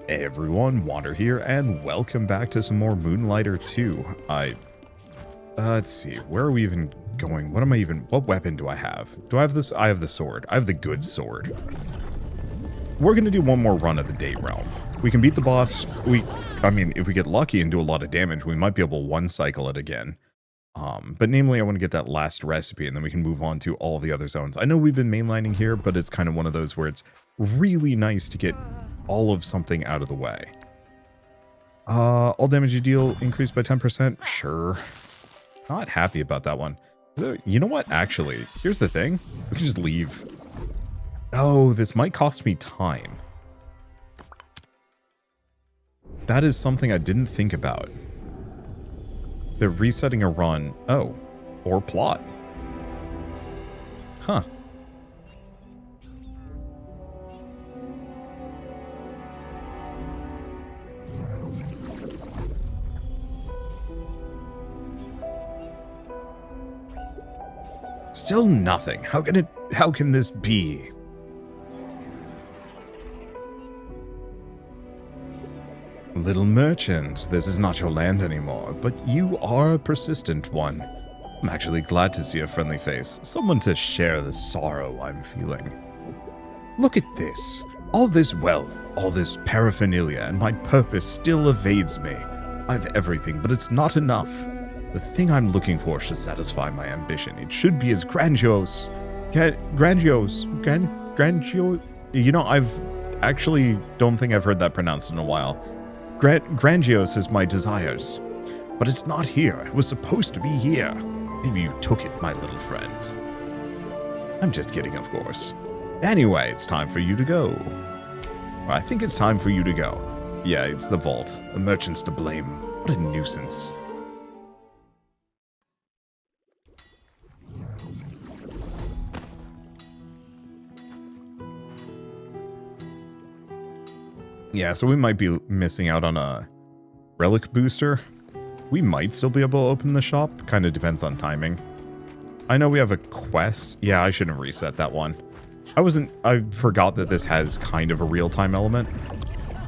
Hey everyone, Wander here, and welcome back to some more Moonlighter 2. Let's see, where are we even going? What weapon do I have? Do I have this? I have the sword. I have the good sword. We're gonna do one more run of the Date Realm. We can beat the boss. I mean, if we get lucky and do a lot of damage, we might be able to one-cycle it again. But namely, I want to get that last recipe, and then we can move on to all the other zones. I know we've been mainlining here, but it's kind of one of those where it's really nice to get all of something out of the way. All damage you deal increased by 10%? Sure. Not happy about that one. You know what? Actually, here's the thing. We can just leave. Oh, this might cost me time. That is something I didn't think about. They're resetting a run. Oh, or plot. Huh. Still nothing. How can this be? Little merchant, this is not your land anymore, but you are a persistent one. I'm actually glad to see a friendly face, someone to share the sorrow I'm feeling. Look at this. All this wealth, all this paraphernalia, and my purpose still evades me. I have everything, but it's not enough. The thing I'm looking for should satisfy my ambition. It should be as grandiose. Grandiose. You know, I've actually don't think I've heard that pronounced in a while. Grandiose is my desires. But it's not here. It was supposed to be here. Maybe you took it, my little friend. I'm just kidding, of course. Anyway, it's time for you to go. Well, I think it's time for you to go. Yeah, it's the vault. The merchant's to blame. What a nuisance. Yeah, so we might be missing out on a relic booster. We might still be able to open the shop. Kind of depends on timing. I know we have a quest. Yeah, I shouldn't reset that one. I forgot that this has kind of a real-time element.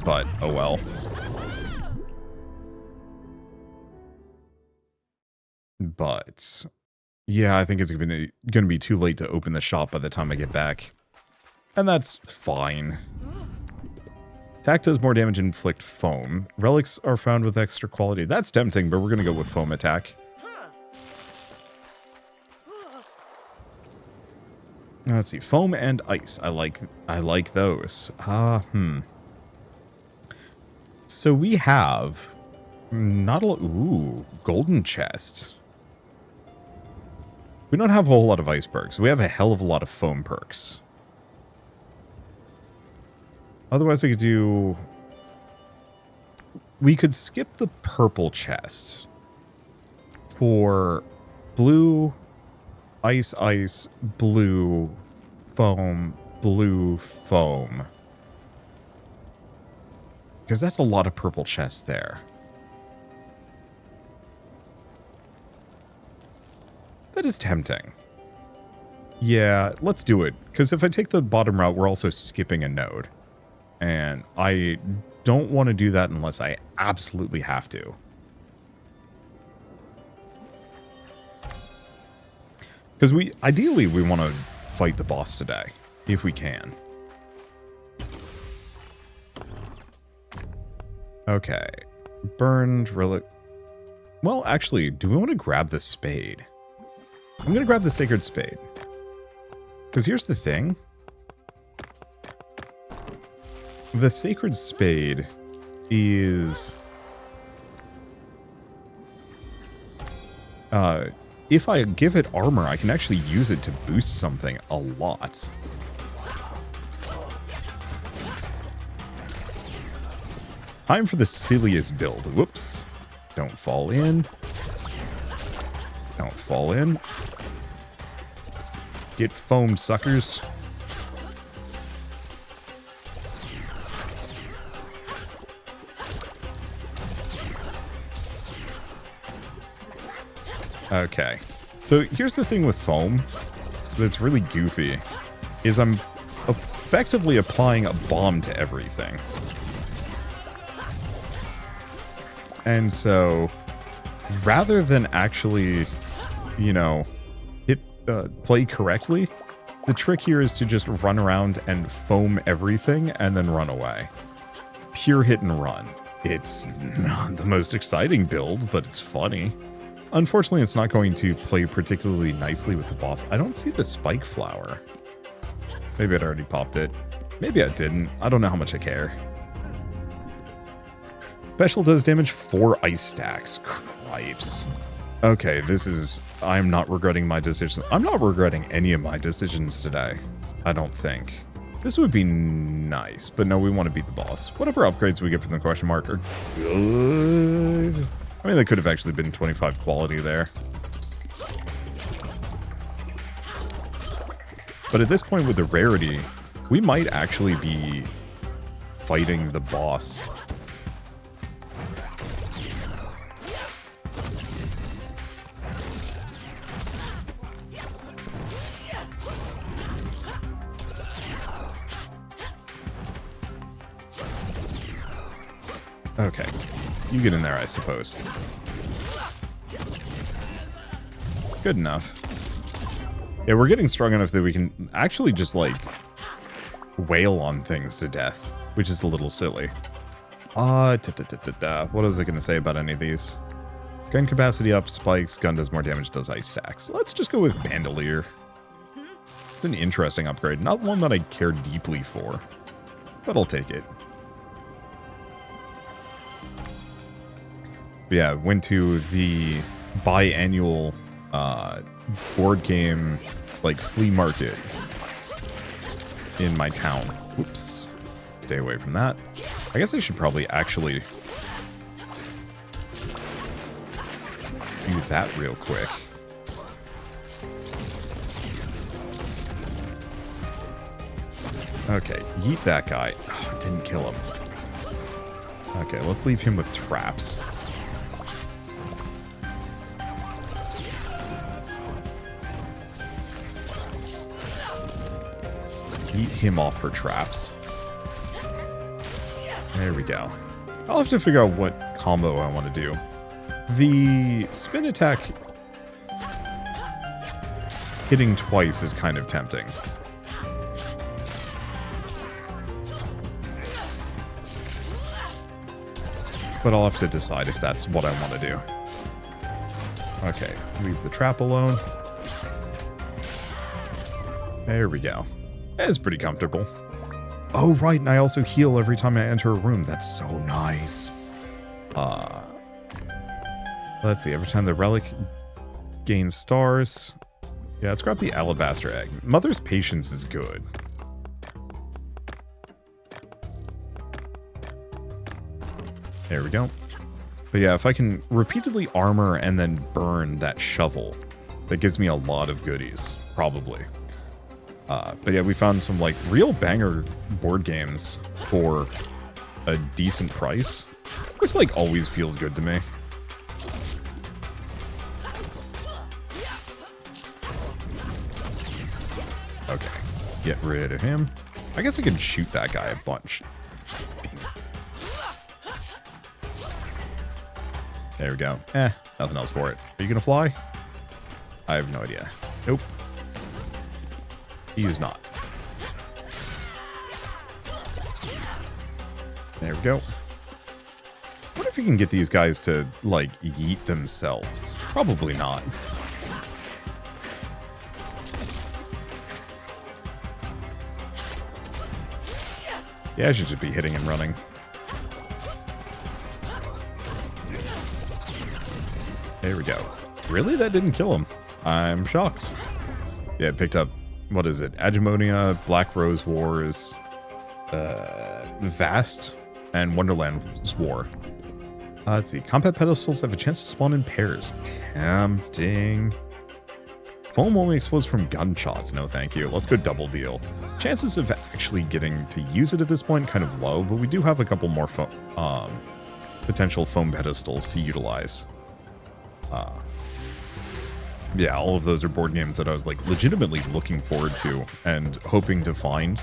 But, oh well. But, yeah, I think it's going to be too late to open the shop by the time I get back. And that's fine. Attack does more damage and inflict foam. Relics are found with extra quality. That's tempting, but we're going to go with foam attack. Let's see. Foam and ice. I like those. So we have not a lot. Ooh, golden chest. We don't have a whole lot of ice perks. We have a hell of a lot of foam perks. Otherwise, I could do... We could skip the purple chest for blue, ice, blue, foam, foam. Because that's a lot of purple chests there. That is tempting. Yeah, let's do it. Because if I take the bottom route, we're also skipping a node. And I don't want to do that unless I absolutely have to. Because ideally we want to fight the boss today, if we can. Okay. Burned relic. Well, actually, do we want to grab the spade? I'm going to grab the sacred spade. Because here's the thing. The sacred spade is... if I give it armor, I can actually use it to boost something a lot. Time for the silliest build. Whoops. Don't fall in. Don't fall in. Get foamed, suckers. Okay, so here's the thing with foam that's really goofy, is I'm effectively applying a bomb to everything. And so, rather than actually, you know, play correctly, the trick here is to just run around and foam everything and then run away. Pure hit and run. It's not the most exciting build, but it's funny. Unfortunately, it's not going to play particularly nicely with the boss. I don't see the spike flower. Maybe I'd already popped it. Maybe I didn't. I don't know how much I care. Special does damage 4 ice stacks. Cripes. Okay, this is... I'm not regretting my decisions. I'm not regretting any of my decisions today. I don't think. This would be nice, but no, we want to beat the boss. Whatever upgrades we get from the question mark are good. I mean, they could have actually been 25 quality there. But at this point with the rarity, we might actually be fighting the boss. Okay, you get in there, I suppose. Good enough. Yeah, we're getting strong enough that we can actually just, like, wail on things to death, which is a little silly. What was I going to say about any of these? Gun capacity up, spikes, gun does more damage, does ice stacks. Let's just go with Bandolier. It's an interesting upgrade, not one that I care deeply for, but I'll take it. Yeah, went to the biannual board game, like, flea market in my town. Oops. Stay away from that. I guess I should probably actually do that real quick. Okay, yeet that guy. Oh, didn't kill him. Okay, let's leave him with traps. Eat him off for traps. There we go. I'll have to figure out what combo I want to do. The spin attack hitting twice is kind of tempting. But I'll have to decide if that's what I want to do. Okay, leave the trap alone. There we go. It's pretty comfortable. Oh, right, and I also heal every time I enter a room. That's so nice. Let's see, every time the relic gains stars. Yeah, let's grab the alabaster egg. Mother's patience is good. There we go. But yeah, if I can repeatedly armor and then burn that shovel, that gives me a lot of goodies, probably. But yeah, we found some, like, real banger board games for a decent price, which, like, always feels good to me. Okay, get rid of him. I guess I could shoot that guy a bunch. There we go. Nothing else for it. Are you gonna fly? I have no idea. Nope. He's not. There we go. I wonder if you can get these guys to, like, yeet themselves. Probably not. Yeah, I should just be hitting and running. There we go. Really? That didn't kill him. I'm shocked. Yeah, it picked up, what is it? Agimonia, Black Rose Wars, Vast, and Wonderland's War. Let's see. Combat pedestals have a chance to spawn in pairs. Tempting. Foam only explodes from gunshots. No, thank you. Let's go double deal. Chances of actually getting to use it at this point kind of low, but we do have a couple more potential foam pedestals to utilize. Yeah, all of those are board games that I was, like, legitimately looking forward to and hoping to find.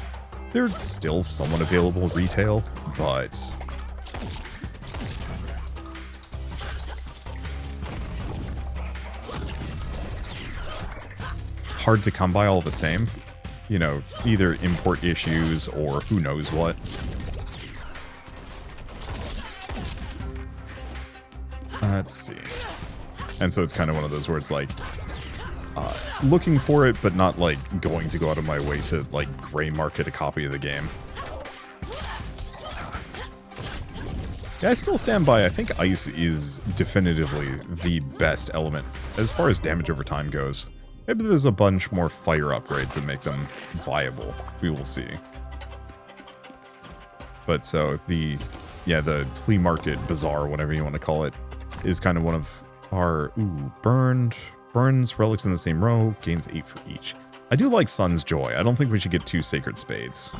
They're still somewhat available retail, but hard to come by all the same. You know, either import issues or who knows what. Let's see. And so it's kind of one of those where it's like, looking for it, but not like going to go out of my way to like gray market a copy of the game. Yeah, I still stand by. I think ice is definitively the best element as far as damage over time goes. Maybe there's a bunch more fire upgrades that make them viable. We will see. But so the flea market bazaar, whatever you want to call it, is kind of one of our burns relics in the same row, gains 8 for each. I do like Sun's Joy. I don't think we should get 2 Sacred Spades.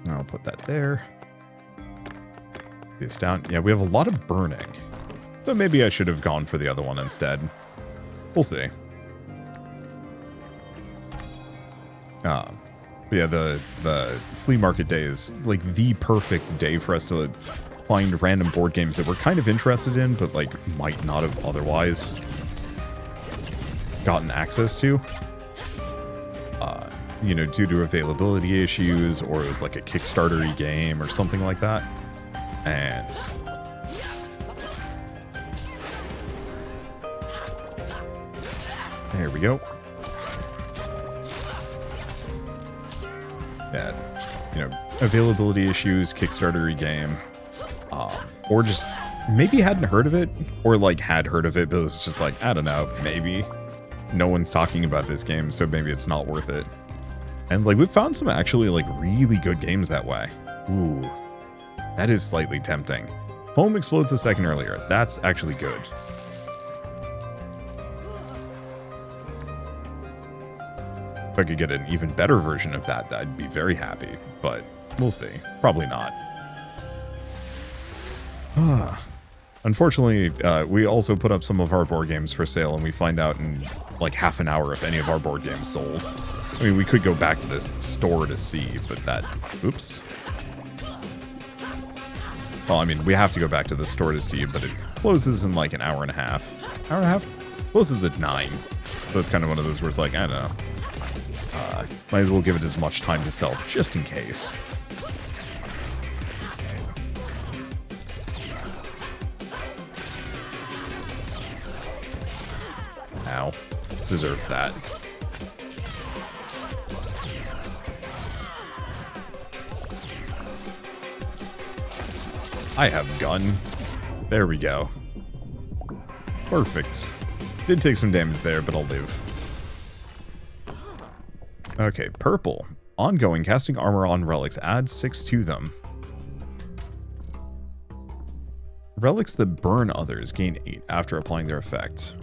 I'll put that there. This down. Yeah, we have a lot of burning. So maybe I should have gone for the other one instead. We'll see. Yeah, the flea market day is like the perfect day for us to find random board games that we're kind of interested in, but like might not have otherwise gotten access to. You know, due to availability issues, or it was like a Kickstarter-y game or something like that. And there we go. Yeah, you know, availability issues, Kickstarter-y game, or just maybe hadn't heard of it, or like had heard of it, but it was just like, I don't know, maybe no one's talking about this game, so maybe it's not worth it. And like we've found some actually like really good games that way. Ooh, that is slightly tempting. Foam explodes a second earlier. That's actually good. If I could get an even better version of that, I'd be very happy, but we'll see. Probably not. Unfortunately, we also put up some of our board games for sale, and we find out in like half an hour if any of our board games sold. I mean, we could go back to this store to see, but that... Oops. Well, I mean, we have to go back to the store to see, but it closes in like an hour and a half. Hour and a half? Closes at 9. So it's kind of one of those where it's like, I don't know. Might as well give it as much time to sell, just in case. Ow. Deserved that. I have gun. There we go. Perfect. Did take some damage there, but I'll live. Okay, purple. Ongoing, casting armor on relics. Add 6 to them. Relics that burn others gain 8 after applying their effect.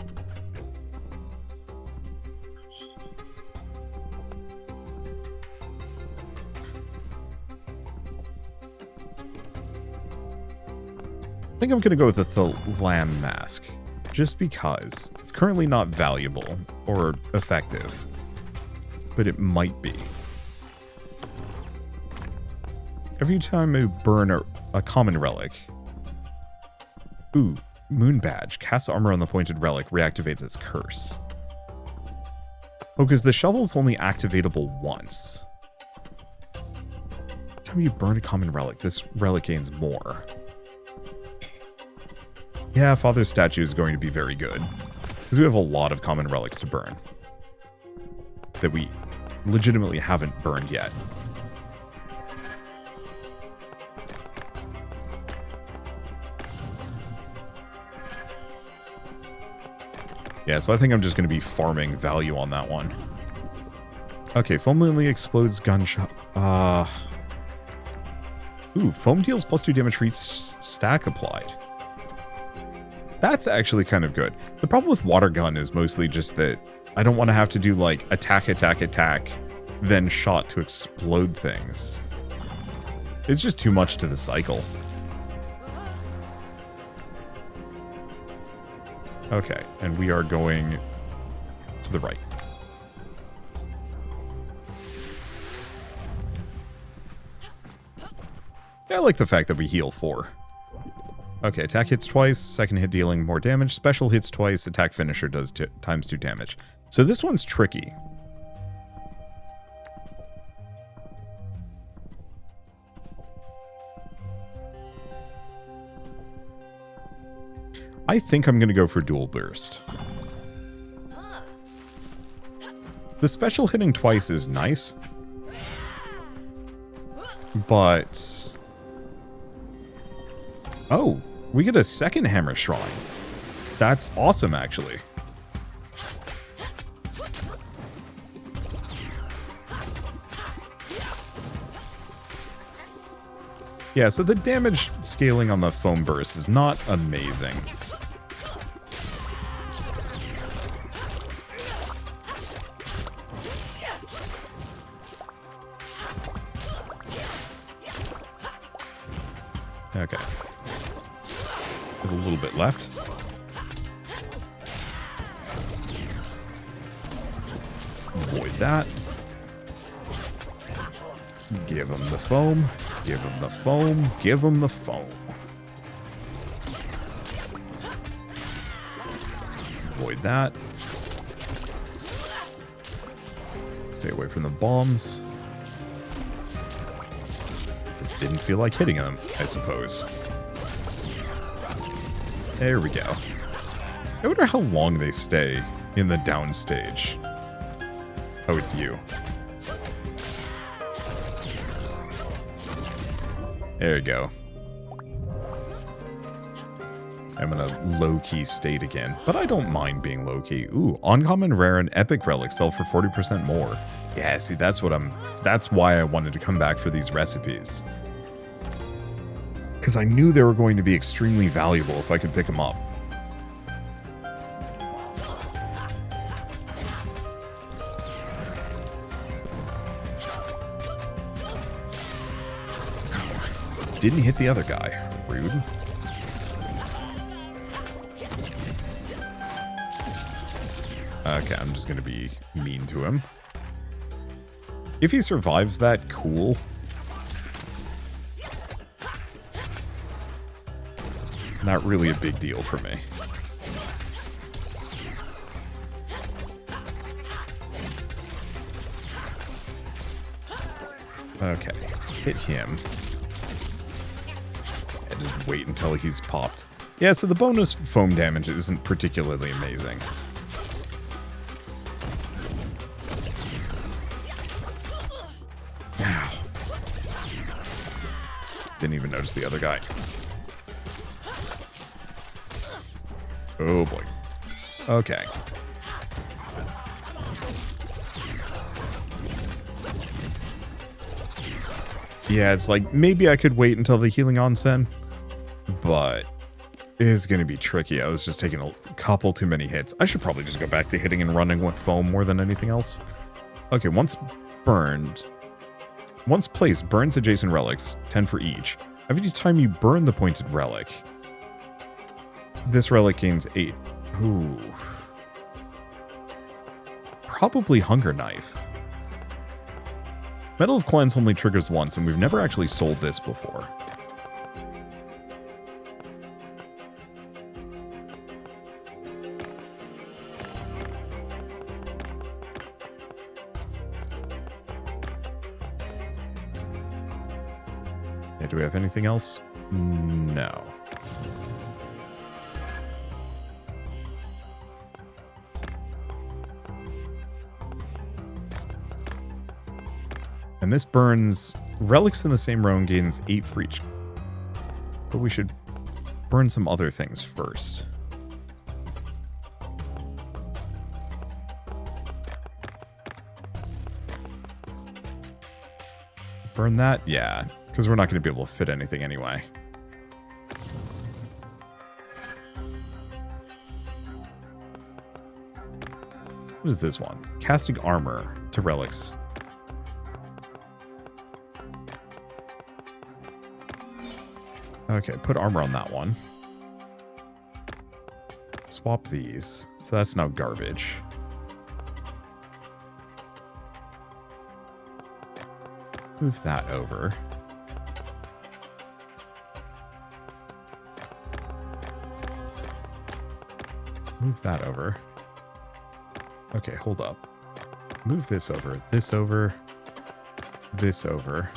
I think I'm going to go with the Thalam Mask, just because it's currently not valuable or effective, but it might be. Every time you burn a common relic, ooh, Moon Badge, casts armor on the pointed relic, reactivates its curse. Oh, because the shovel's only activatable once. Every time you burn a common relic, this relic gains more. Yeah, Father's statue is going to be very good, because we have a lot of common relics to burn that we legitimately haven't burned yet. Yeah, so I think I'm just going to be farming value on that one. Okay, foam only explodes gunshot. Ooh, foam deals +2 damage for each stack applied. That's actually kind of good. The problem with water gun is mostly just that I don't want to have to do like attack, attack, attack, then shot to explode things. It's just too much to the cycle. Okay, and we are going to the right. Yeah, I like the fact that we heal 4. Okay, attack hits twice, second hit dealing more damage, special hits twice, attack finisher does times 2 damage. So this one's tricky. I think I'm going to go for dual burst. The special hitting twice is nice, but... Oh, we get a second hammer shrine. That's awesome, actually. Yeah, so the damage scaling on the foam burst is not amazing. Okay. There's a little bit left. Avoid that. Give him the foam. Give him the foam. Give him the foam. Avoid that. Stay away from the bombs. Just didn't feel like hitting them, I suppose. There we go. I wonder how long they stay in the down stage. Oh, it's you. There you go. I'm in a low-key state again, but I don't mind being low-key. Ooh, uncommon, rare, and epic relics sell for 40% more. Yeah, see, that's why I wanted to come back for these recipes. Because I knew they were going to be extremely valuable if I could pick them up. Didn't hit the other guy. Rude. Okay, I'm just going to be mean to him. If he survives that, cool. Not really a big deal for me. Okay, hit him. And just wait until he's popped. Yeah, so the bonus foam damage isn't particularly amazing. Ow. Didn't even notice the other guy. Oh boy. Okay. Yeah, it's like, maybe I could wait until the healing onsen, but it is going to be tricky. I was just taking a couple too many hits. I should probably just go back to hitting and running with foam more than anything else. Okay, once placed, burns adjacent relics, 10 for each. Every time you burn the pointed relic, this relic gains 8. Ooh. Probably Hunger Knife. Metal of Cleanse only triggers once, and we've never actually sold this before. Yeah, do we have anything else? No. And this burns relics in the same row and gains 8 for each. But we should burn some other things first. Burn that? Yeah, because we're not going to be able to fit anything anyway. What is this one? Casting armor to relics. Okay, put armor on that one. Swap these. So that's now garbage. Move that over. move that over. Okay, hold up. Move this over, this over, this over.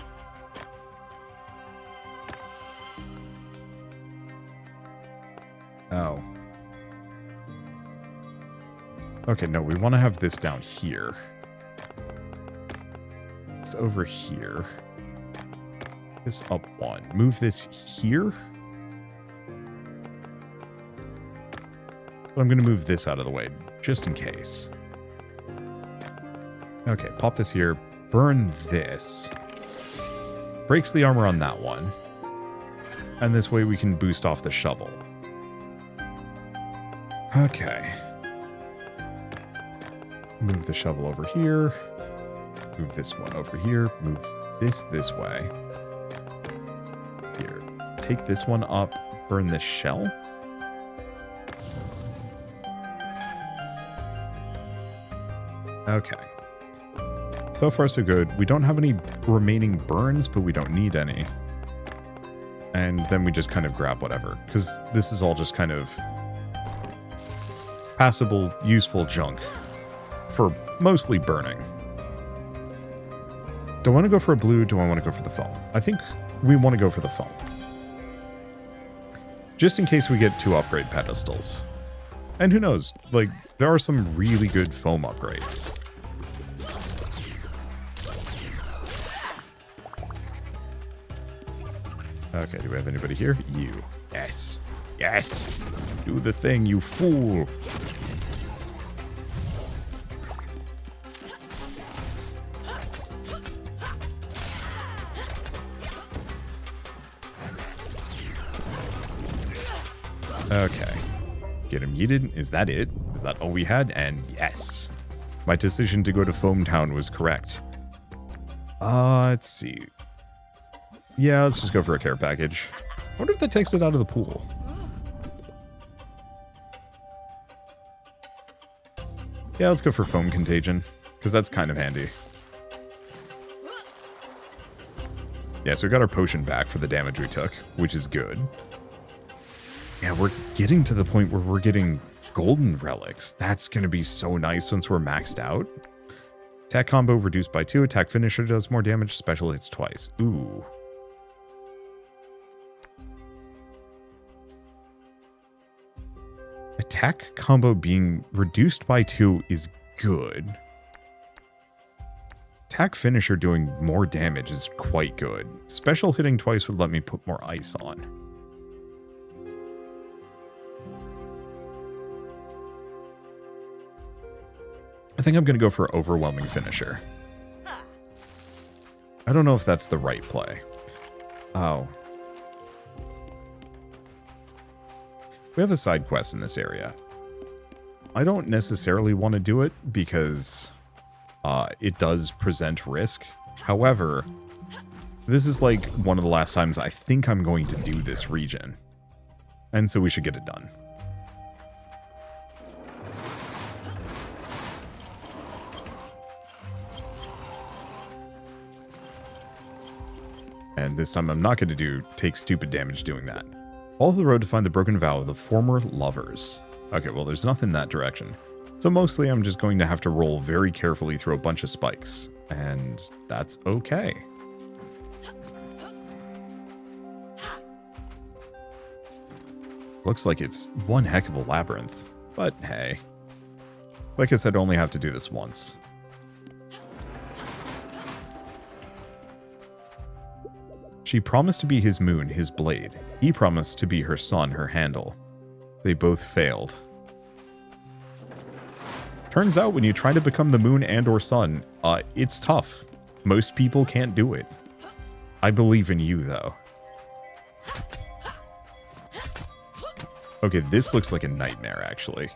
Oh. Okay, no, we want to have this down here. It's over here. This up one. Move this here. But I'm going to move this out of the way, just in case. Okay, pop this here. Burn this. Breaks the armor on that one. And this way we can boost off the shovel. Okay. Move the shovel over here. Move this one over here. Move this way. Here. Take this one up. Burn this shell. Okay. So far, so good. We don't have any remaining burns, but we don't need any. And then we just kind of grab whatever, because this is all just kind of passable, useful junk for mostly burning. Do I want to go for a blue? Do I want to go for the foam? I think we want to go for the foam. Just in case we get 2 upgrade pedestals. And who knows, like, there are some really good foam upgrades. Okay, do we have anybody here? You. Yes. Yes. Do the thing, you fool. Okay. Get him yeeted. Is that it? Is that all we had? And yes. My decision to go to Foam Town was correct. Let's see. Yeah, let's just go for a care package. I wonder if that takes it out of the pool. Yeah, let's go for Foam Contagion, because that's kind of handy. Yeah, so we got our potion back for the damage we took, which is good. Yeah, we're getting to the point where we're getting golden relics. That's going to be so nice once we're maxed out. Attack combo reduced by 2. Attack finisher does more damage. Special hits twice. Ooh. Attack combo being reduced by 2 is good. Attack finisher doing more damage is quite good. Special hitting twice would let me put more ice on. I think I'm going to go for overwhelming finisher. I don't know if that's the right play. Oh. We have a side quest in this area. I don't necessarily want to do it because it does present risk. However, this is like one of the last times I think I'm going to do this region. And so we should get it done. And this time I'm not going to take stupid damage doing that. Follow the road to find the broken vow of the former lovers. Okay, well, there's nothing in that direction. So mostly I'm just going to have to roll very carefully through a bunch of spikes. And that's okay. Looks like it's one heck of a labyrinth. But hey. Like I said, I only have to do this once. She promised to be his moon, his blade. He promised to be her sun, her handle. They both failed. Turns out when you try to become the moon and or sun, it's tough. Most people can't do it. I believe in you, though. Okay, this looks like a nightmare, actually.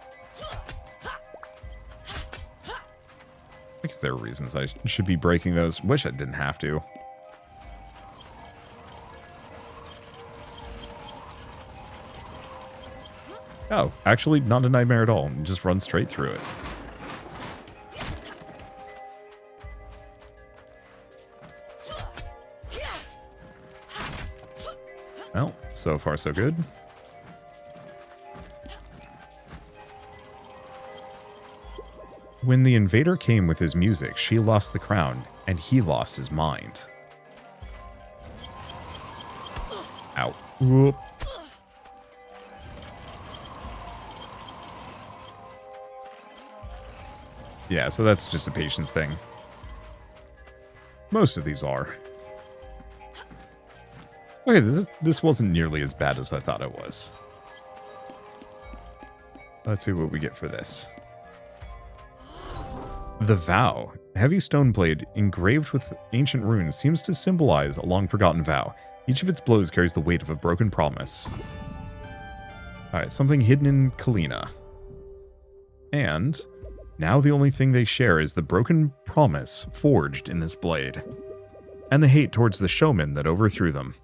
I guess there are reasons I should be breaking those. Wish I didn't have to. Oh, actually, not a nightmare at all. Just run straight through it. Well, so far so good. When the invader came with his music, she lost the crown, and he lost his mind. Ow. Whoop. Yeah, so that's just a patience thing. Most of these are. Okay, this wasn't nearly as bad as I thought it was. Let's see what we get for this. The Vow. Heavy stone blade engraved with ancient runes seems to symbolize a long-forgotten vow. Each of its blows carries the weight of a broken promise. Alright, something hidden in Kalina. And now the only thing they share is the broken promise forged in this blade. And the hate towards the showman that overthrew them.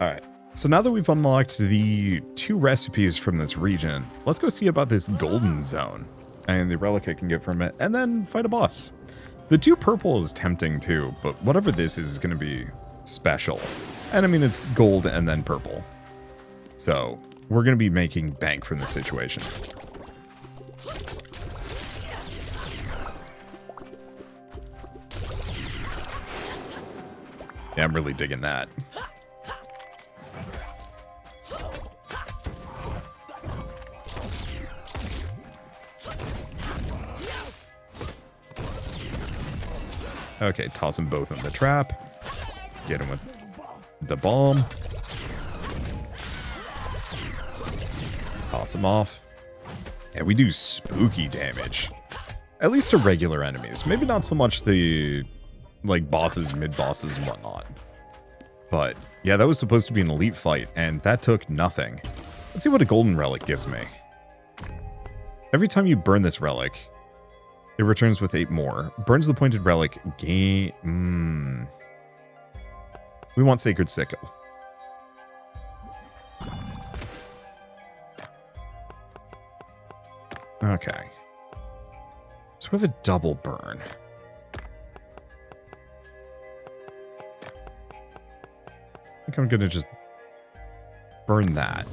Alright, so now that we've unlocked the 2 recipes from this region, let's go see about this golden zone and the relic I can get from it, and then fight a boss. The 2 purple is tempting too, but whatever this is going to be special. And I mean, it's gold and then purple. So we're going to be making bank from this situation. Yeah, I'm really digging that. Okay, toss them both in the trap. Get them with the bomb. Toss them off. And we do spooky damage. At least to regular enemies. Maybe not so much the, like, bosses, mid-bosses, and whatnot. But, yeah, that was supposed to be an elite fight, and that took nothing. Let's see what a golden relic gives me. Every time you burn this relic, it returns with 8 more. Burns the pointed relic, gain... We want Sacred Sickle. Okay. So we have a double burn. I think I'm gonna just burn that.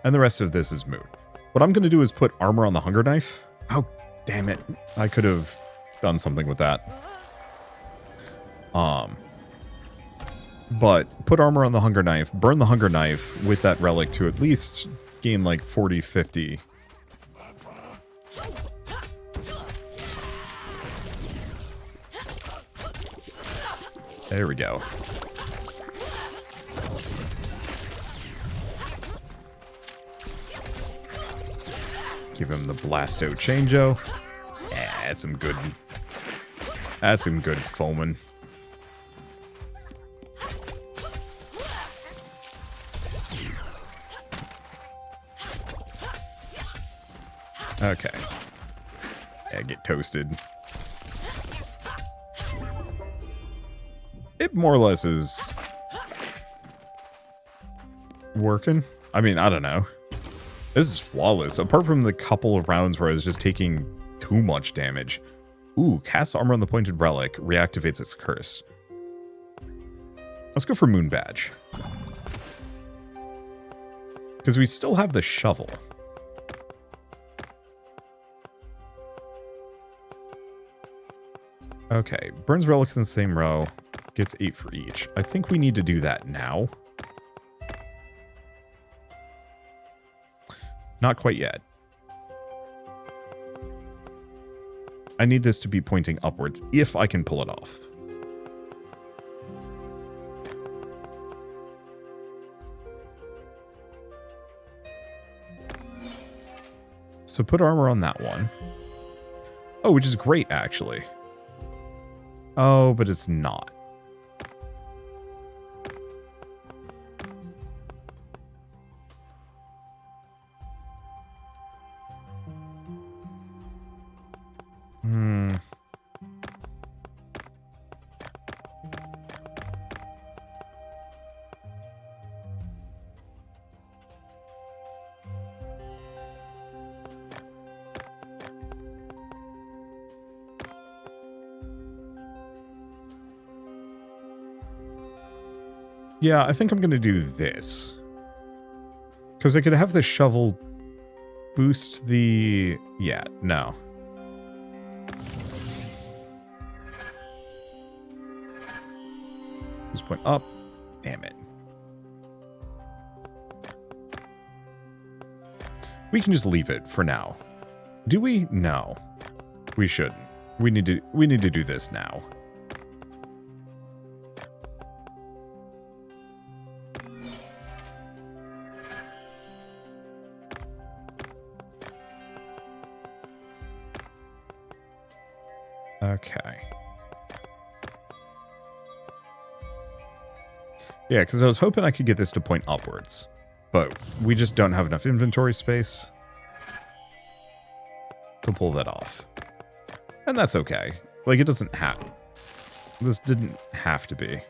And the rest of this is moot. What I'm gonna do is put armor on the hunger knife. Oh, damn it. I could have done something with that. But put armor on the hunger knife, burn the hunger knife with that relic to at least gain like 40, 50. There we go. Give him the Blasto Changeo. Yeah, that's some good. That's some good foaming. Okay. Yeah, get toasted. It more or less is working. I mean, I don't know. This is flawless, apart from the couple of rounds where I was just taking too much damage. Ooh, cast armor on the pointed relic, reactivates its curse. Let's go for Moon Badge. Because we still have the shovel. Okay, burns relics in the same row, gets 8 for each. I think we need to do that now. Not quite yet. I need this to be pointing upwards, if I can pull it off. So put armor on that one. Oh, which is great, actually. Oh, but it's not. Yeah, I think I'm going to do this. Because I could have the shovel boost the... Yeah, no. Boost point up. Damn it. We can just leave it for now. Do we? No. We shouldn't. We need to do this now. Okay. Yeah, because I was hoping I could get this to point upwards, but we just don't have enough inventory space to pull that off. And that's okay. Like, it doesn't have... This didn't have to be.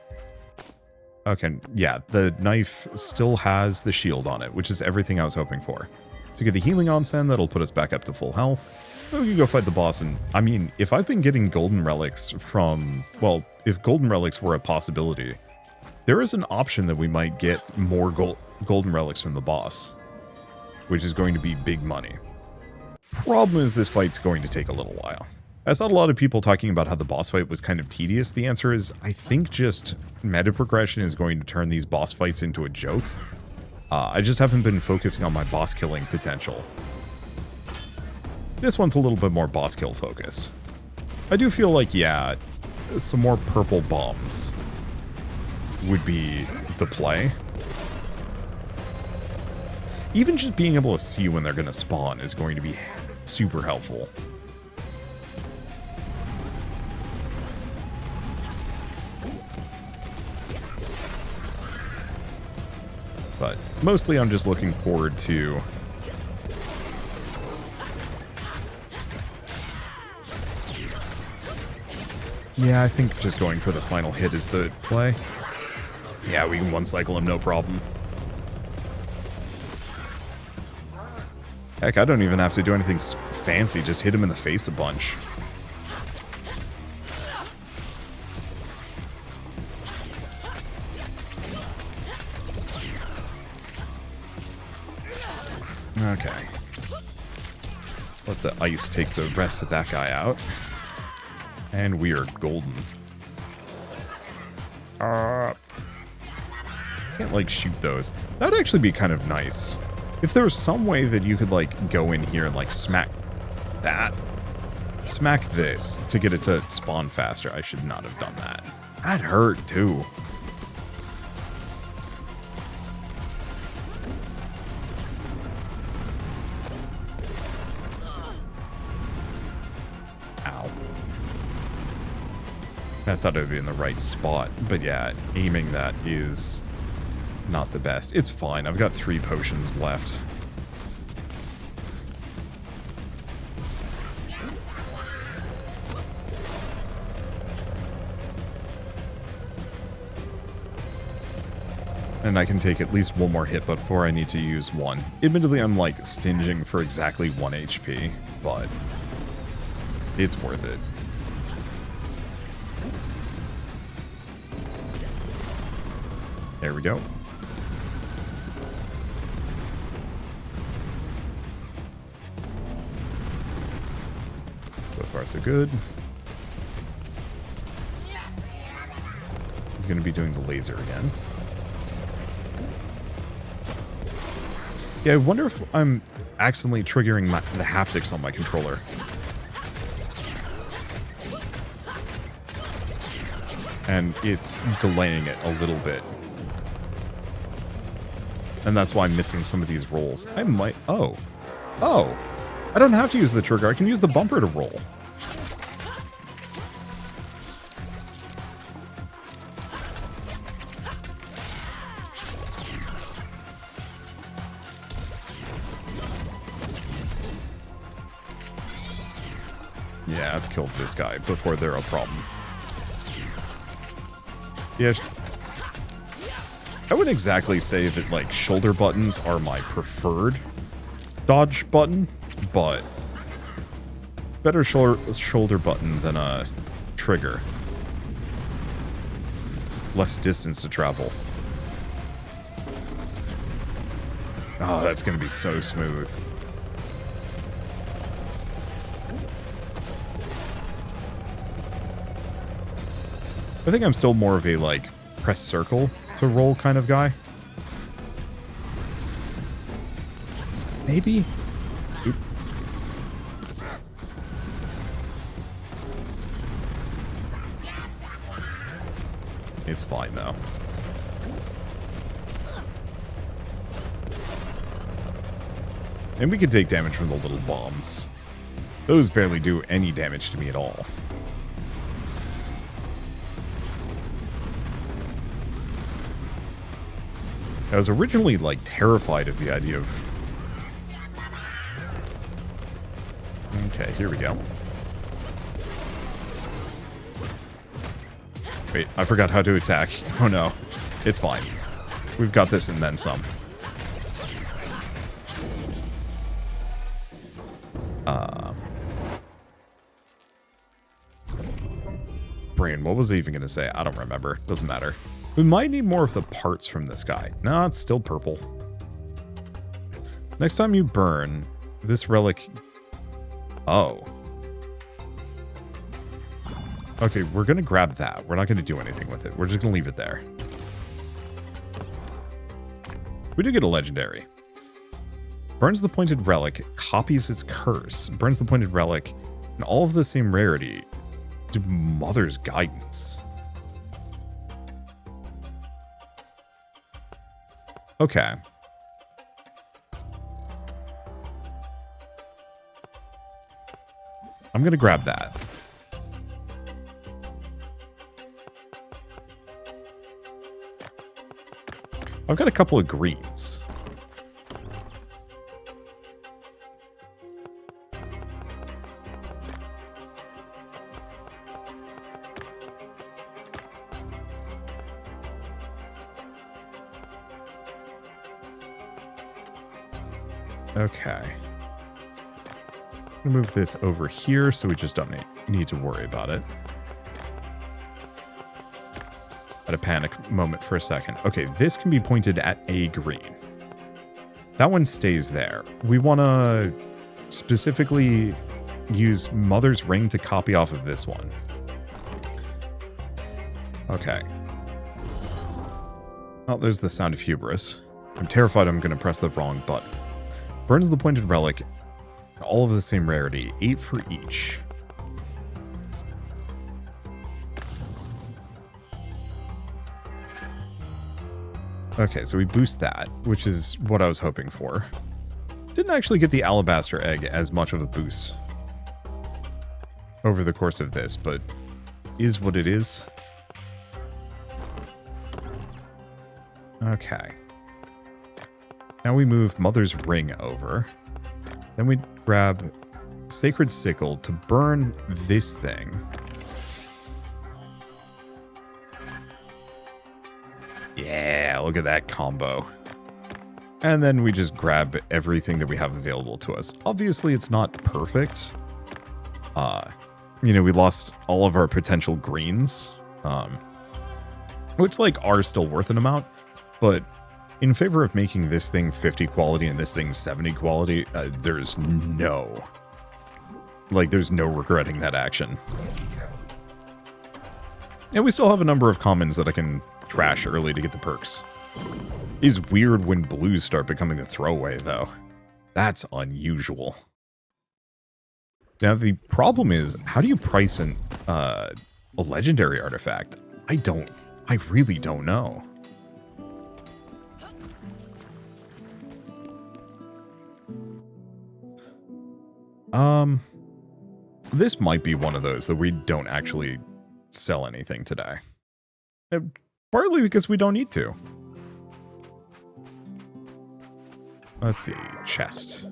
Okay, yeah, the knife still has the shield on it, which is everything I was hoping for. To get the healing onsen, that'll put us back up to full health. We can go fight the boss, and I mean, if I've been getting golden relics from... Well, if golden relics were a possibility, there is an option that we might get more golden relics from the boss, which is going to be big money. Problem is, this fight's going to take a little while. I saw a lot of people talking about how the boss fight was kind of tedious. The answer is, I think just meta progression is going to turn these boss fights into a joke. I just haven't been focusing on my boss killing potential. This one's a little bit more boss kill focused. I do feel like, yeah, some more purple bombs would be the play. Even just being able to see when they're going to spawn is going to be super helpful. But mostly I'm just looking forward to... Yeah, I think just going for the final hit is the play. Yeah, we can one-cycle him, no problem. Heck, I don't even have to do anything fancy, just hit him in the face a bunch. Okay. Let the ice take the rest of that guy out. And we are golden. Can't, like, shoot those. That'd actually be kind of nice. If there was some way that you could, like, go in here and, like, smack that. Smack this to get it to spawn faster. I should not have done that. That hurt, too. I thought it would be in the right spot, but yeah, aiming that is not the best. It's fine, I've got 3 potions left. And I can take at least one more hit before I need to use one. Admittedly, I'm like stinging for exactly 1 HP, but it's worth it. There we go. So far, so good. He's going to be doing the laser again. Yeah, I wonder if I'm accidentally triggering the haptics on my controller. And it's delaying it a little bit. And that's why I'm missing some of these rolls. I might... Oh. Oh. I don't have to use the trigger. I can use the bumper to roll. Yeah, let's kill this guy before they're a problem. Yeah. I wouldn't exactly say that, like, shoulder buttons are my preferred dodge button, but better shoulder button than a trigger. Less distance to travel. Oh, that's going to be so smooth. I think I'm still more of a, like, press circle to roll kind of guy. Maybe? Oop. It's fine, though. And we can take damage from the little bombs. Those barely do any damage to me at all. I was originally, like, terrified of the idea of... Okay, here we go. Wait, I forgot how to attack. Oh no. It's fine. We've got this and then some. Brain, what was I even going to say? I don't remember. Doesn't matter. We might need more of the parts from this guy. No, it's still purple. Next time you burn, this relic... Oh. Okay, we're going to grab that. We're not going to do anything with it. We're just going to leave it there. We do get a legendary. Burns the pointed relic, copies its curse. Burns the pointed relic, and all of the same rarity to Mother's Guidance. Okay. I'm going to grab that. I've got a couple of greens. Okay. Move this over here so we just don't need to worry about it. Had a panic moment for a second. Okay, this can be pointed at a green. That one stays there. We want to specifically use Mother's Ring to copy off of this one. Okay. Oh, there's the sound of hubris. I'm terrified I'm going to press the wrong button. Burns the pointed relic. All of the same rarity. 8 for each. Okay, so we boost that, which is what I was hoping for. Didn't actually get the alabaster egg as much of a boost over the course of this, but is what it is. Okay. Now we move Mother's Ring over. Then we grab Sacred Sickle to burn this thing. Yeah, look at that combo. And then we just grab everything that we have available to us. Obviously, it's not perfect. You know, we lost all of our potential greens, which, like, are still worth an amount. But in favor of making this thing 50 quality and this thing 70 quality, there's no regretting that action. And we still have a number of commons that I can trash early to get the perks. It's weird when blues start becoming the throwaway, though. That's unusual. Now, the problem is, how do you price a legendary artifact? I really don't know. This might be one of those that we don't actually sell anything today. Partly because we don't need to. Let's see. Chest.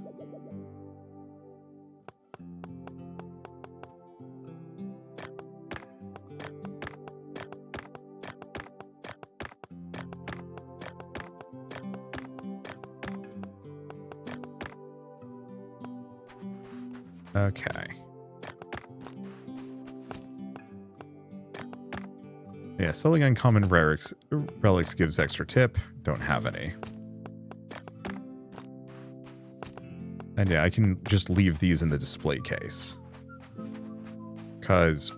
Okay. Yeah, selling uncommon relics gives extra tip. Don't have any. And yeah, I can just leave these in the display case. Because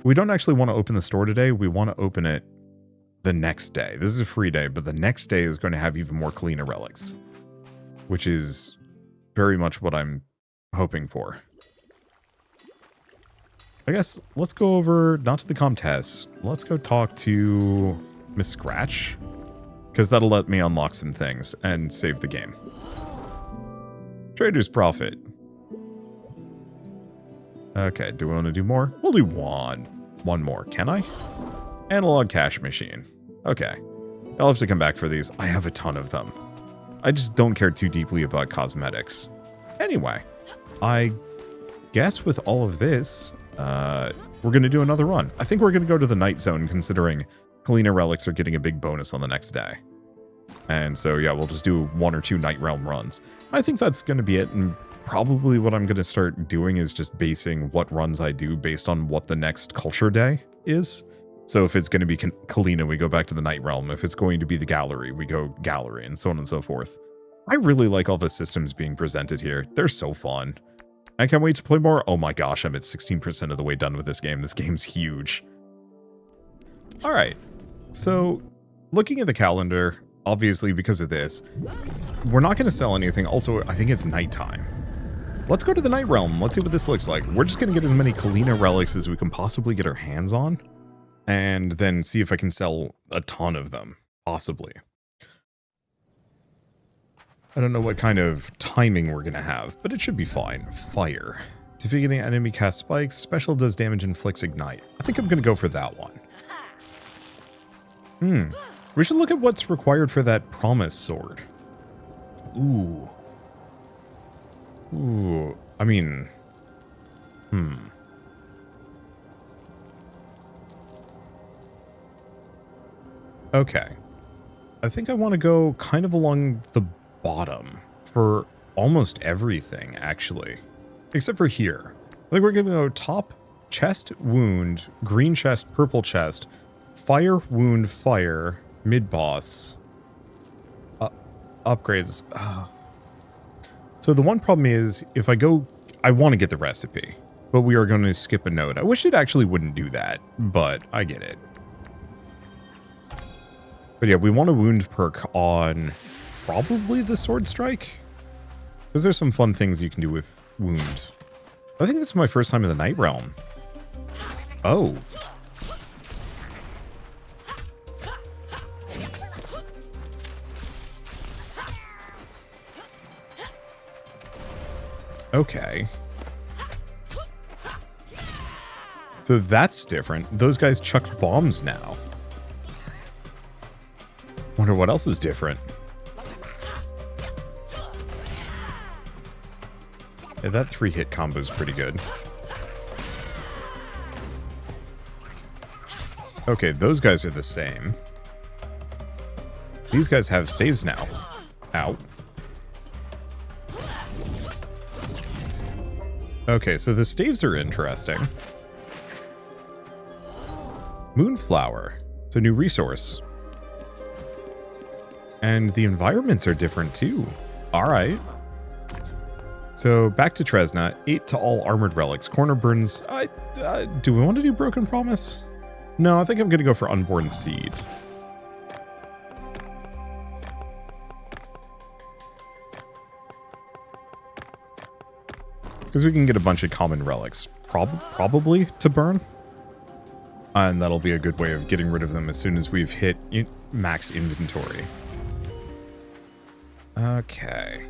We don't actually want to open the store today. We want to open it the next day. This is a free day, but the next day is going to have even more Kalina relics, which is very much what I'm hoping for. I guess let's go over, not to the contest. Let's go talk to Miss Scratch, because that'll let me unlock some things and save the game. Trader's Profit. Okay, do we want to do more? We'll do one. One more, can I? Analog cash machine. Okay. I'll have to come back for these. I have a ton of them. I just don't care too deeply about cosmetics. Anyway, I guess with all of this, we're going to do another run. I think we're going to go to the night zone, considering Kalina relics are getting a big bonus on the next day. And so, yeah, we'll just do 1 or 2 Night Realm runs. I think that's going to be it, and probably what I'm going to start doing is just basing what runs I do based on what the next culture day is. So if it's going to be Kalina, we go back to the Night Realm. If it's going to be the Gallery, we go Gallery, and so on and so forth. I really like all the systems being presented here. They're so fun. I can't wait to play more. Oh my gosh, I'm at 16% of the way done with this game. This game's huge. Alright, so looking at the calendar, obviously because of this, we're not going to sell anything. Also, I think it's nighttime. Let's go to the Night Realm. Let's see what this looks like. We're just going to get as many Kalina relics as we can possibly get our hands on, and then see if I can sell a ton of them, possibly. I don't know what kind of timing we're going to have, but it should be fine. Fire. Defeating enemy cast spikes. Special does damage, inflicts ignite. I think I'm going to go for that one. We should look at what's required for that promise sword. Ooh. Ooh. I mean... Okay. I think I want to go kind of along the bottom for almost everything, actually. Except for here. I think we're going to go top, chest, wound, green chest, purple chest, fire, wound, fire, mid-boss, upgrades. So the one problem is, if I go, I want to get the recipe, but we are going to skip a node. I wish it actually wouldn't do that, but I get it. But yeah, we want a wound perk on probably the sword strike, because there's some fun things you can do with wound. I think this is my first time in the Night Realm. Oh. Okay. So that's different. Those guys chuck bombs now. Wonder what else is different. Yeah, that 3-hit combo is pretty good. Okay, those guys are the same. These guys have staves now. Ow. Okay, so the staves are interesting. Moonflower. It's a new resource. And the environments are different too. Alright. So back to Tresna. 8 to all armored relics. Corner burns. Do we want to do Broken Promise? No, I think I'm going to go for Unborn Seed. Because we can get a bunch of common relics. Probably to burn. And that'll be a good way of getting rid of them as soon as we've hit max inventory. Okay.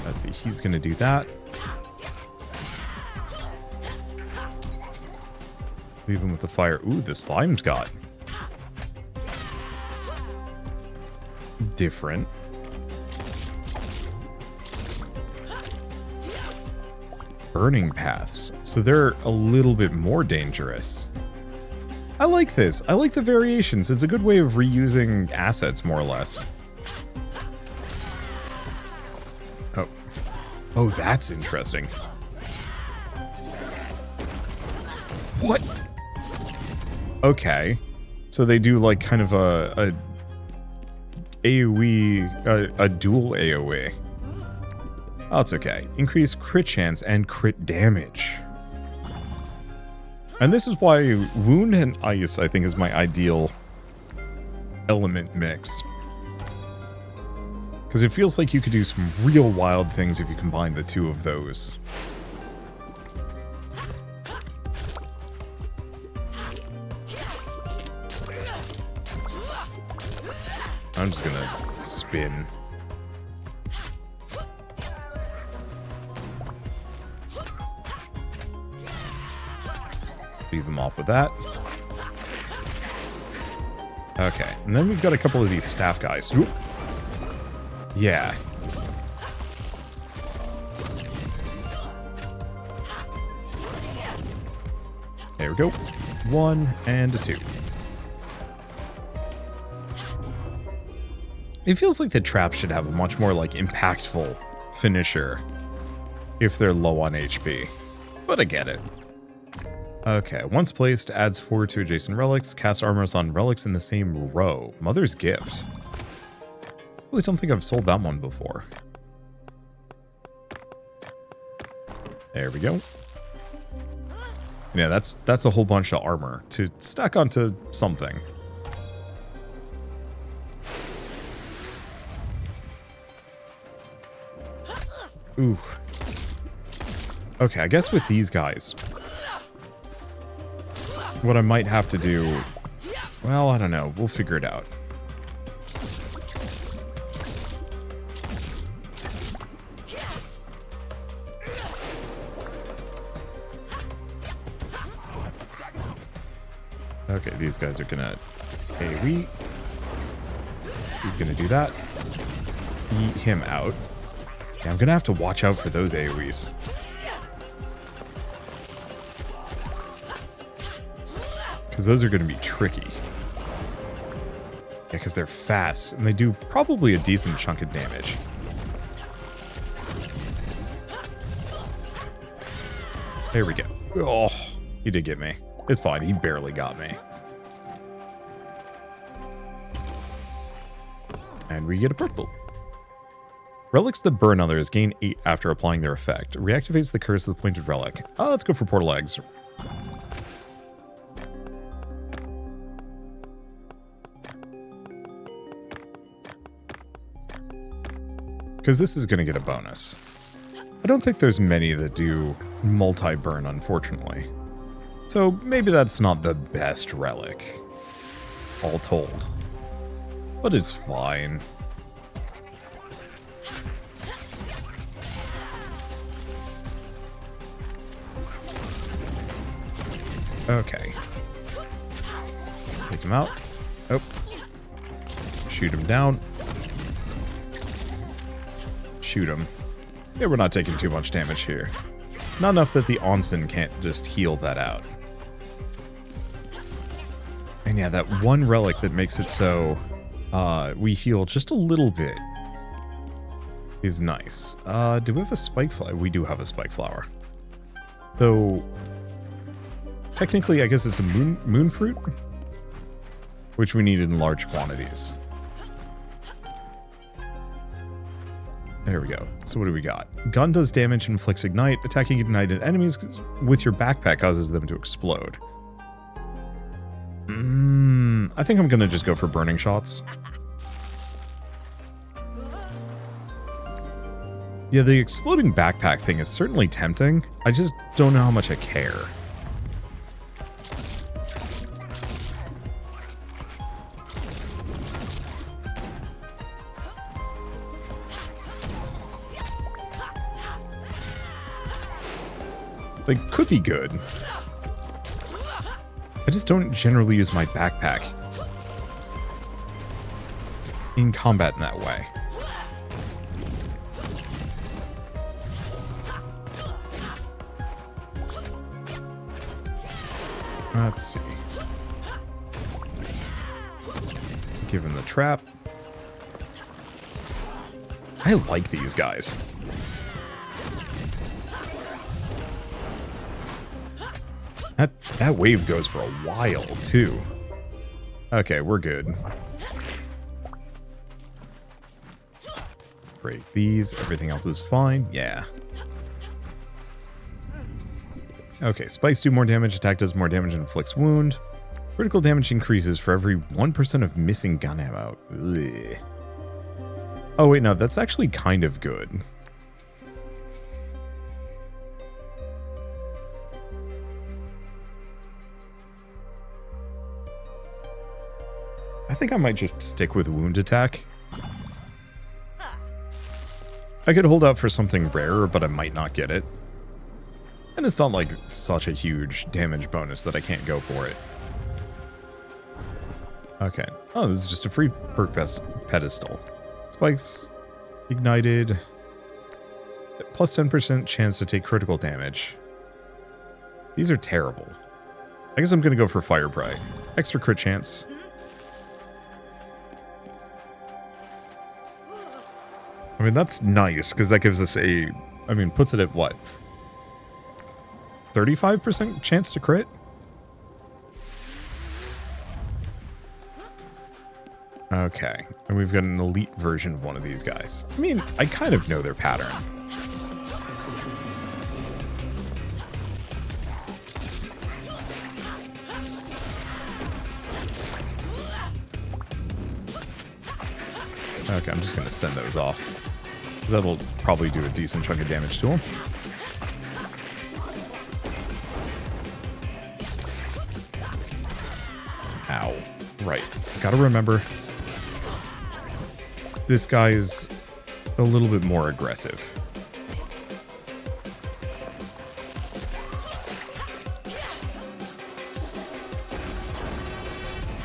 Let's see, he's gonna do that. Leave him with the fire. Ooh, the slime's got different. Burning paths, so they're a little bit more dangerous. I like this. I like the variations. It's a good way of reusing assets, more or less. Oh. Oh, that's interesting. What? Okay. So they do like kind of AoE, a dual AoE. Oh, it's okay. Increase crit chance and crit damage. And this is why Wound and Ice, I think, is my ideal element mix. Because it feels like you could do some real wild things if you combine the two of those. I'm just gonna spin. Leave them off with that. Okay, and then we've got a couple of these staff guys. Oop. Yeah. There we go. 1 and a 2. It feels like the trap should have a much more, like, impactful finisher if they're low on HP. But I get it. Okay, once placed, adds 4 to adjacent relics, cast armors on relics in the same row. Mother's Gift. I really don't think I've sold that one before. There we go. Yeah, that's a whole bunch of armor to stack onto something. Ooh. Okay, I guess with these guys, what I might have to do, well, I don't know. We'll figure it out. Okay, these guys are gonna AoE. He's gonna do that. Eat him out. Yeah, I'm gonna have to watch out for those AoEs. Because those are gonna be tricky. Yeah, because they're fast, and they do probably a decent chunk of damage. There we go. Oh, he did get me. It's fine, he barely got me. And we get a purple. Relics that burn others gain 8 after applying their effect. Reactivates the curse of the pointed relic. Oh, let's go for portal eggs. Because this is going to get a bonus. I don't think there's many that do multi-burn, unfortunately. So maybe that's not the best relic, all told. But it's fine. Okay. Take him out. Oh. Shoot him down. Shoot him. Yeah, we're not taking too much damage here. Not enough that the onsen can't just heal that out. And yeah, that one relic that makes it so we heal just a little bit is nice. Do we have a spike flower? We do have a spike flower. So technically, I guess it's a moon fruit, which we need in large quantities. There we go. So what do we got? Gun does damage, inflicts ignite. Attacking ignited enemies with your backpack causes them to explode. I think I'm gonna just go for burning shots. Yeah, the exploding backpack thing is certainly tempting. I just don't know how much I care. They could be good. I just don't generally use my backpack in combat in that way. Let's see. Give him the trap. I like these guys. That wave goes for a while, too. Okay, we're good. Break these. Everything else is fine. Yeah. Okay, spikes do more damage, attack does more damage, inflicts wound. Critical damage increases for every 1% of missing gun ammo. Ugh. Oh wait, no, that's actually kind of good. I think I might just stick with wound attack. I could hold out for something rarer, but I might not get it. And it's not like such a huge damage bonus that I can't go for it. Okay. Oh, this is just a free perk pedestal. Spikes ignited. Plus 10% chance to take critical damage. These are terrible. I guess I'm going to go for Fire Pride. Extra crit chance. I mean, that's nice, because that gives us a... I mean, puts it at what? 35% chance to crit? Okay. And we've got an elite version of one of these guys. I mean, I kind of know their pattern. Okay, I'm just going to send those off. That'll probably do a decent chunk of damage to him. Ow. Right. Gotta remember, this guy is a little bit more aggressive.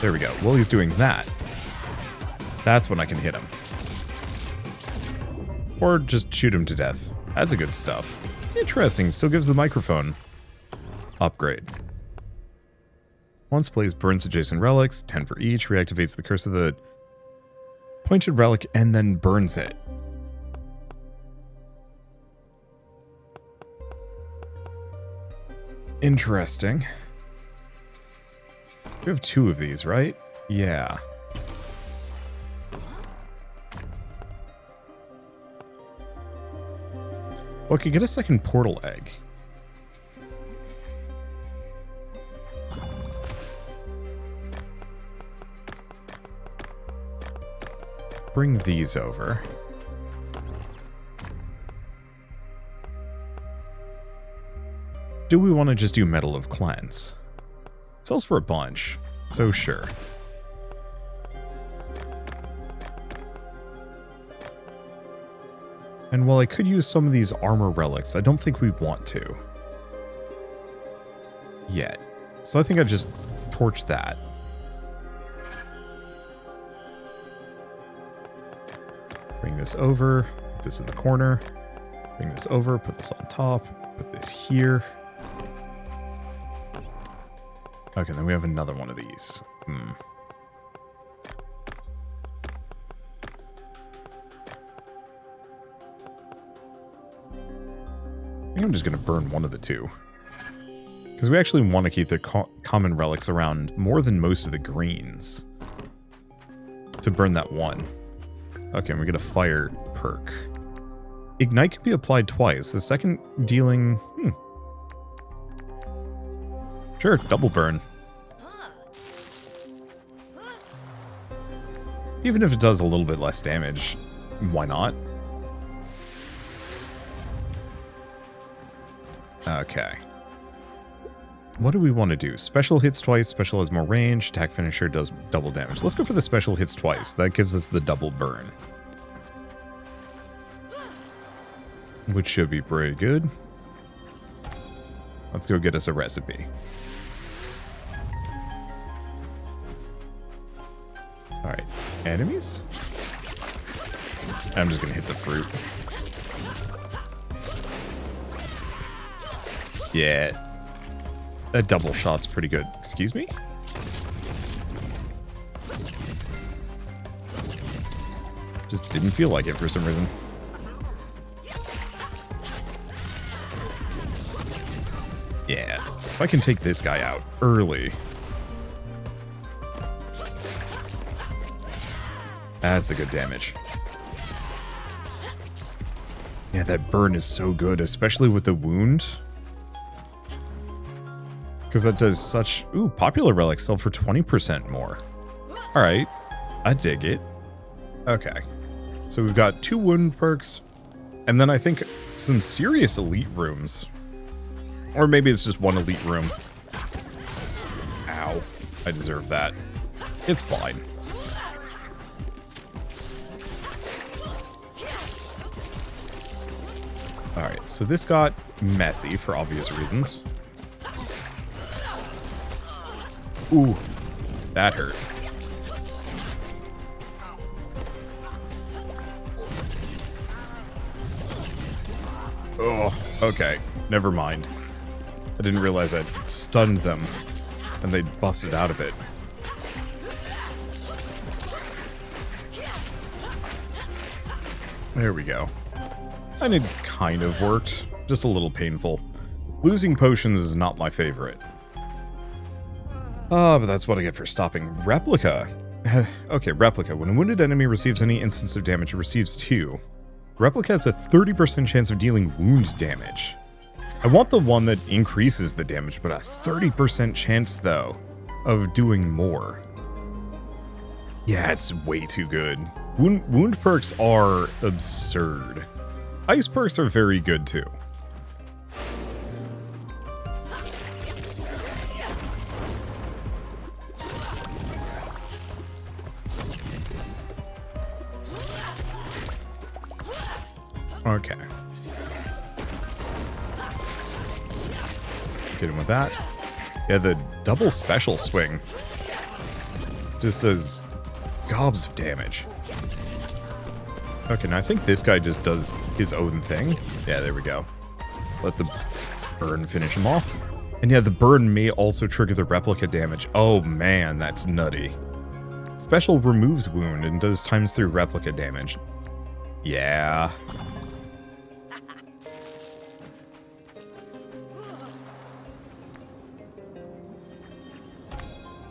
There we go. While he's doing that, that's when I can hit him. Or just shoot him to death. That's a good stuff. Interesting. Still gives the microphone upgrade. Once plays burns adjacent relics, 10 for each, reactivates the curse of the pointed relic, and then burns it. Interesting. We have 2 of these, right? Yeah. Well, I could get a second portal egg. Bring these over. Do we want to just do Medal of Cleanse? It sells for a bunch, so sure. And while I could use some of these armor relics, I don't think we want to. Yet. So I think I'd just torch that. Bring this over, put this in the corner. Bring this over, put this on top, put this here. Okay, then we have another one of these. I think I'm just going to burn one of the 2. Because we actually want to keep the common relics around more than most of the greens. To burn that one. Okay, and we get a fire perk. Ignite can be applied twice. The second dealing... Sure, double burn. Even if it does a little bit less damage, why not? Okay. What do we want to do? Special hits twice, special has more range, attack finisher does double damage. Let's go for the special hits twice. That gives us the double burn. Which should be pretty good. Let's go get us a recipe. Alright, enemies? I'm just gonna hit the fruit. Yeah. That double shot's pretty good. Excuse me? Just didn't feel like it for some reason. Yeah. If I can take this guy out early. That's a good damage. Yeah, that burn is so good, especially with the wound. Because that does such... Ooh, popular relics sell for 20% more. Alright, I dig it. Okay, so we've got 2 wound perks, and then I think some serious elite rooms. Or maybe it's just 1 elite room. Ow, I deserve that. It's fine. Alright, so this got messy for obvious reasons. Ooh, that hurt. Oh, okay. Never mind. I didn't realize I'd stunned them, and they busted out of it. There we go. And it kind of worked. Just a little painful. Losing potions is not my favorite. But that's what I get for stopping Replica. Okay, Replica. When a wounded enemy receives any instance of damage, it receives 2. Replica has a 30% chance of dealing wound damage. I want the one that increases the damage, but a 30% chance, though, of doing more. Yeah, it's way too good. Wound perks are absurd. Ice perks are very good, too. Okay. Get him with that. Yeah, the double special swing just does gobs of damage. Okay, now I think this guy just does his own thing. Yeah, there we go. Let the burn finish him off. And yeah, the burn may also trigger the replica damage. Oh man, that's nutty. Special removes wound and does ×3 replica damage. Yeah.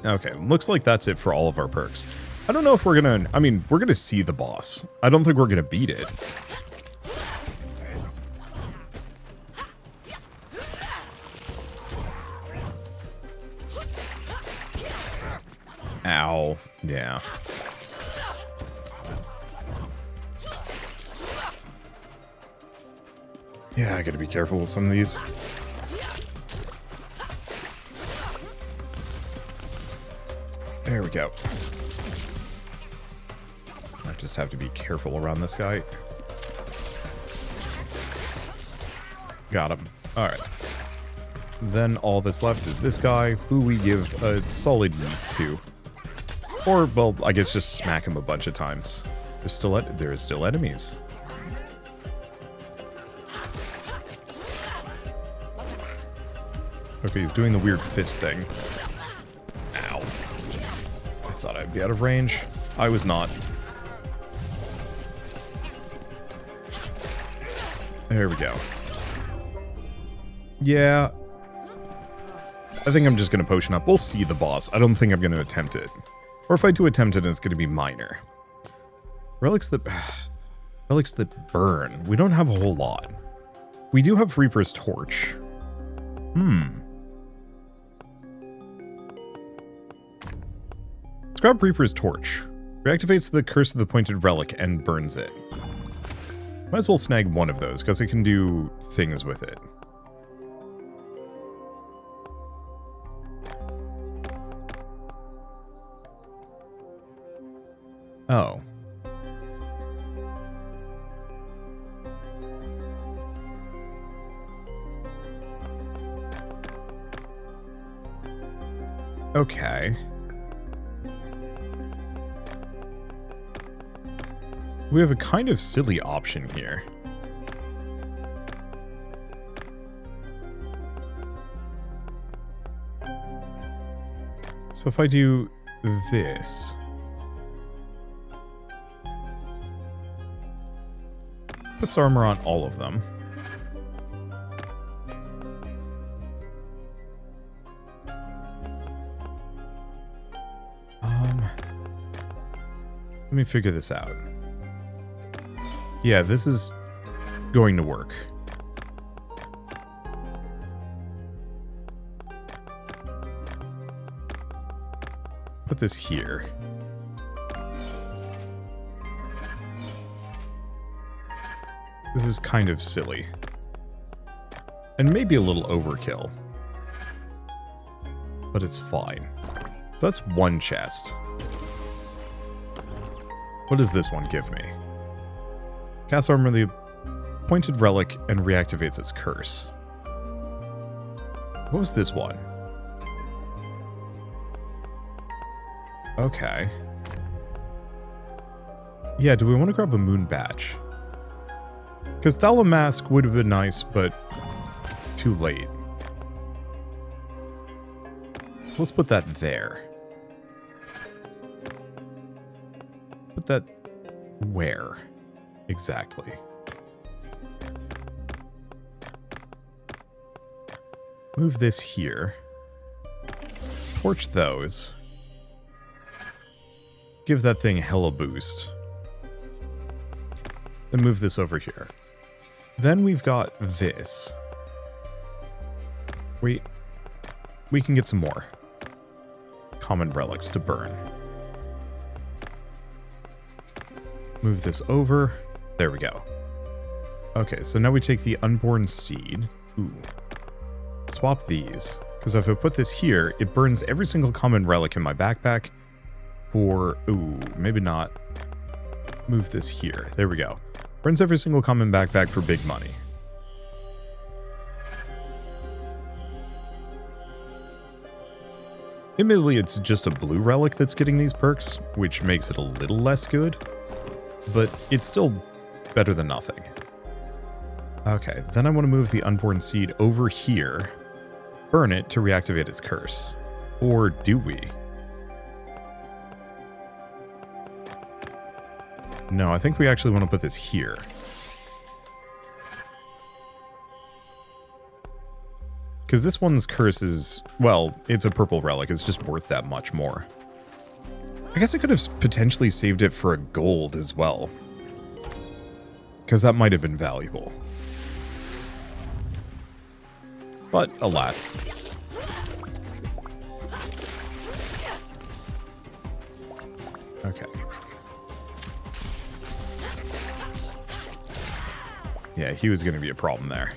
Okay, looks like that's it for all of our perks. I don't know if we're gonna... I mean, we're gonna see the boss. I don't think we're gonna beat it. Ow. Yeah. Yeah, I gotta be careful with some of these. There we go. I just have to be careful around this guy. Got him. Alright. Then all that's left is this guy, who we give a solid yeet to. Or, well, I guess just smack him a bunch of times. There is still enemies. Okay, he's doing the weird fist thing. Ow. I thought I'd be out of range. I was not. There we go. Yeah. I think I'm just going to potion up. We'll see the boss. I don't think I'm going to attempt it. Or if I do attempt it, it's going to be minor. Relics that burn. We don't have a whole lot. We do have Reaper's Torch. Let's grab Reaper's Torch. Reactivates the Curse of the Pointed Relic and burns it. Might as well snag one of those, because I can do things with it. Oh. Okay. We have a kind of silly option here. So if I do this... puts armor on all of them. Let me figure this out. Yeah, this is going to work. Put this here. This is kind of silly. And maybe a little overkill. But it's fine. That's one chest. What does this one give me? Cast armor the pointed relic and reactivates its curse. What was this one? Okay. Yeah, do we want to grab a moon badge? Because Thalamask would have been nice, but too late. So let's put that there. Put that where? Exactly. Move this here. Torch those. Give that thing hella boost. And move this over here. Then we've got this. We can get some more common relics to burn. Move this over. There we go. Okay, so now we take the unborn seed. Ooh. Swap these. Because if I put this here, it burns every single common relic in my backpack for... Ooh, maybe not. Move this here. There we go. Burns every single common backpack for big money. Admittedly, it's just a blue relic that's getting these perks, which makes it a little less good. But it's still better than nothing. Okay, then I want to move the unborn seed over here. Burn it to reactivate its curse. Or do we? No, I think we actually want to put this here. Because this one's curse is, well, it's a purple relic. It's just worth that much more. I guess I could have potentially saved it for a gold as well. Because that might have been valuable. But, alas. Okay. Yeah, he was going to be a problem there.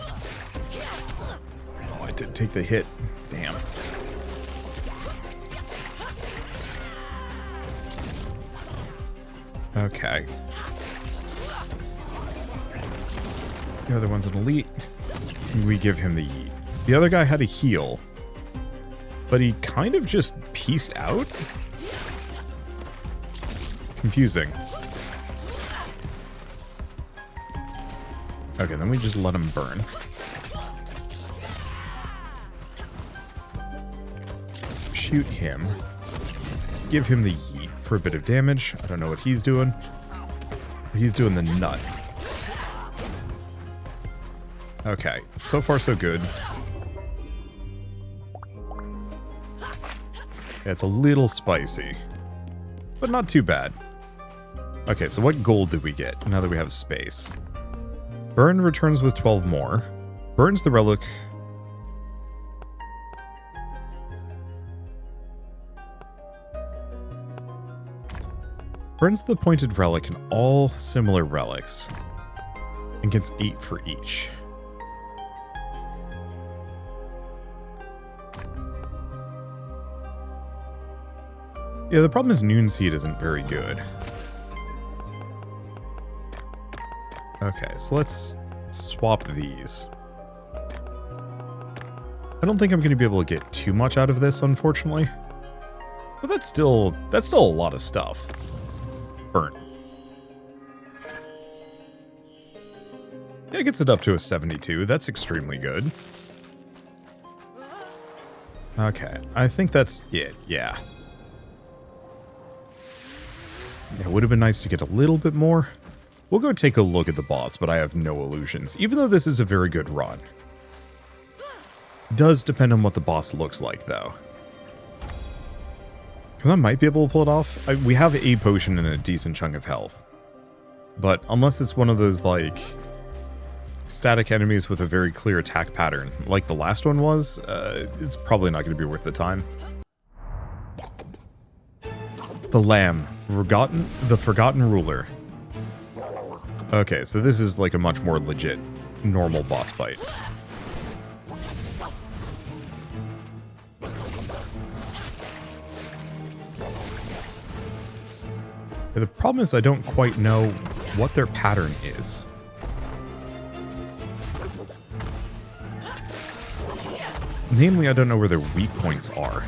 Oh, I did take the hit. Damn. Okay. The other one's an elite. We give him the yeet. The other guy had a heal, but he kind of just peaced out? Confusing. Okay, then we just let him burn. Shoot him. Give him the yeet for a bit of damage. I don't know what he's doing. He's doing the nut. Okay, so far so good. Yeah, it's a little spicy, but not too bad. Okay, so what gold did we get now that we have space? Burn returns with 12 more. Burns the relic. Burns the pointed relic and all similar relics. And gets 8 for each. Yeah, the problem is Noon Seed isn't very good. Okay, so let's swap these. I don't think I'm going to be able to get too much out of this, unfortunately. But that's still a lot of stuff. Burn. Yeah, it gets it up to a 72. That's extremely good. Okay, I think that's it, yeah. It would have been nice to get a little bit more. We'll go take a look at the boss, but I have no illusions, even though this is a very good run. Does depend on what the boss looks like, though. Because I might be able to pull it off. We have a potion and a decent chunk of health. But unless it's one of those, like, static enemies with a very clear attack pattern, like the last one was, it's probably not going to be worth the time. The Lamb, the Forgotten Ruler. Okay, so this is like a much more legit, normal boss fight. The problem is I don't quite know what their pattern is. Namely, I don't know where their weak points are.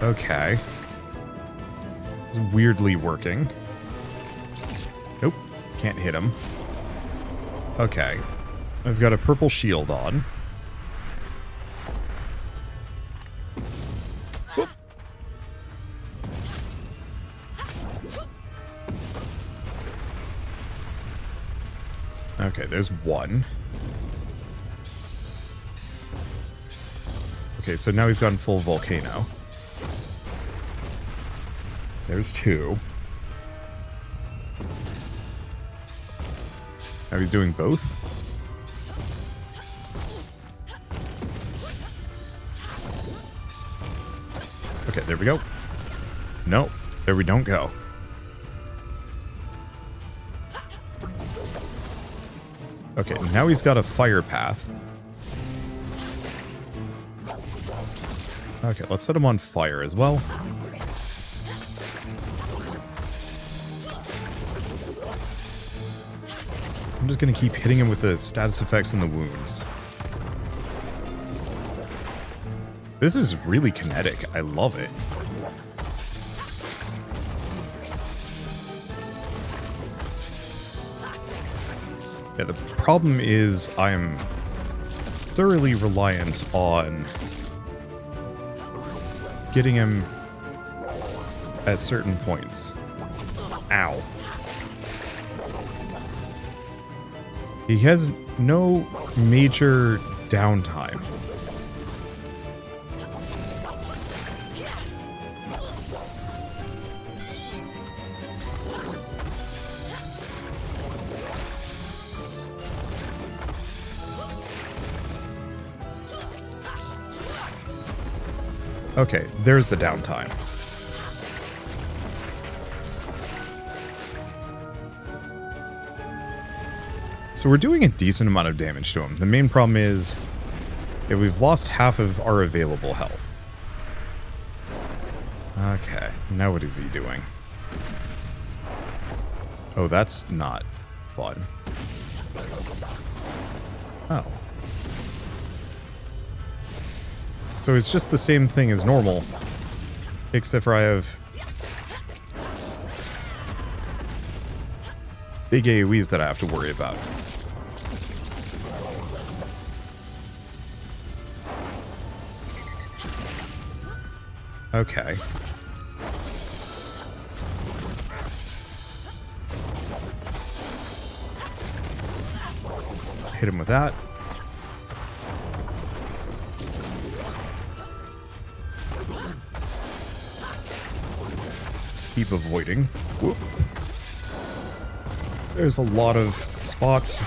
Okay. It's weirdly working. Nope. Can't hit him. Okay. I've got a purple shield on. Whoop. Okay, there's one. Okay, so now he's gone full volcano. There's two. Now he's doing both. Okay, there we go. No, there we don't go. Okay, now he's got a fire path. Okay, let's set him on fire as well. I'm just going to keep hitting him with the status effects and the wounds. This is really kinetic. I love it. Yeah, the problem is I'm thoroughly reliant on getting him at certain points. Ow. He has no major downtime. Okay, there's the downtime. So we're doing a decent amount of damage to him. The main problem is that we've lost half of our available health. Okay, now what is he doing? Oh, that's not fun. Oh. So it's just the same thing as normal, except for I have big AoEs that I have to worry about. Okay. Hit him with that. Keep avoiding. Whoop. There's a lot of spots.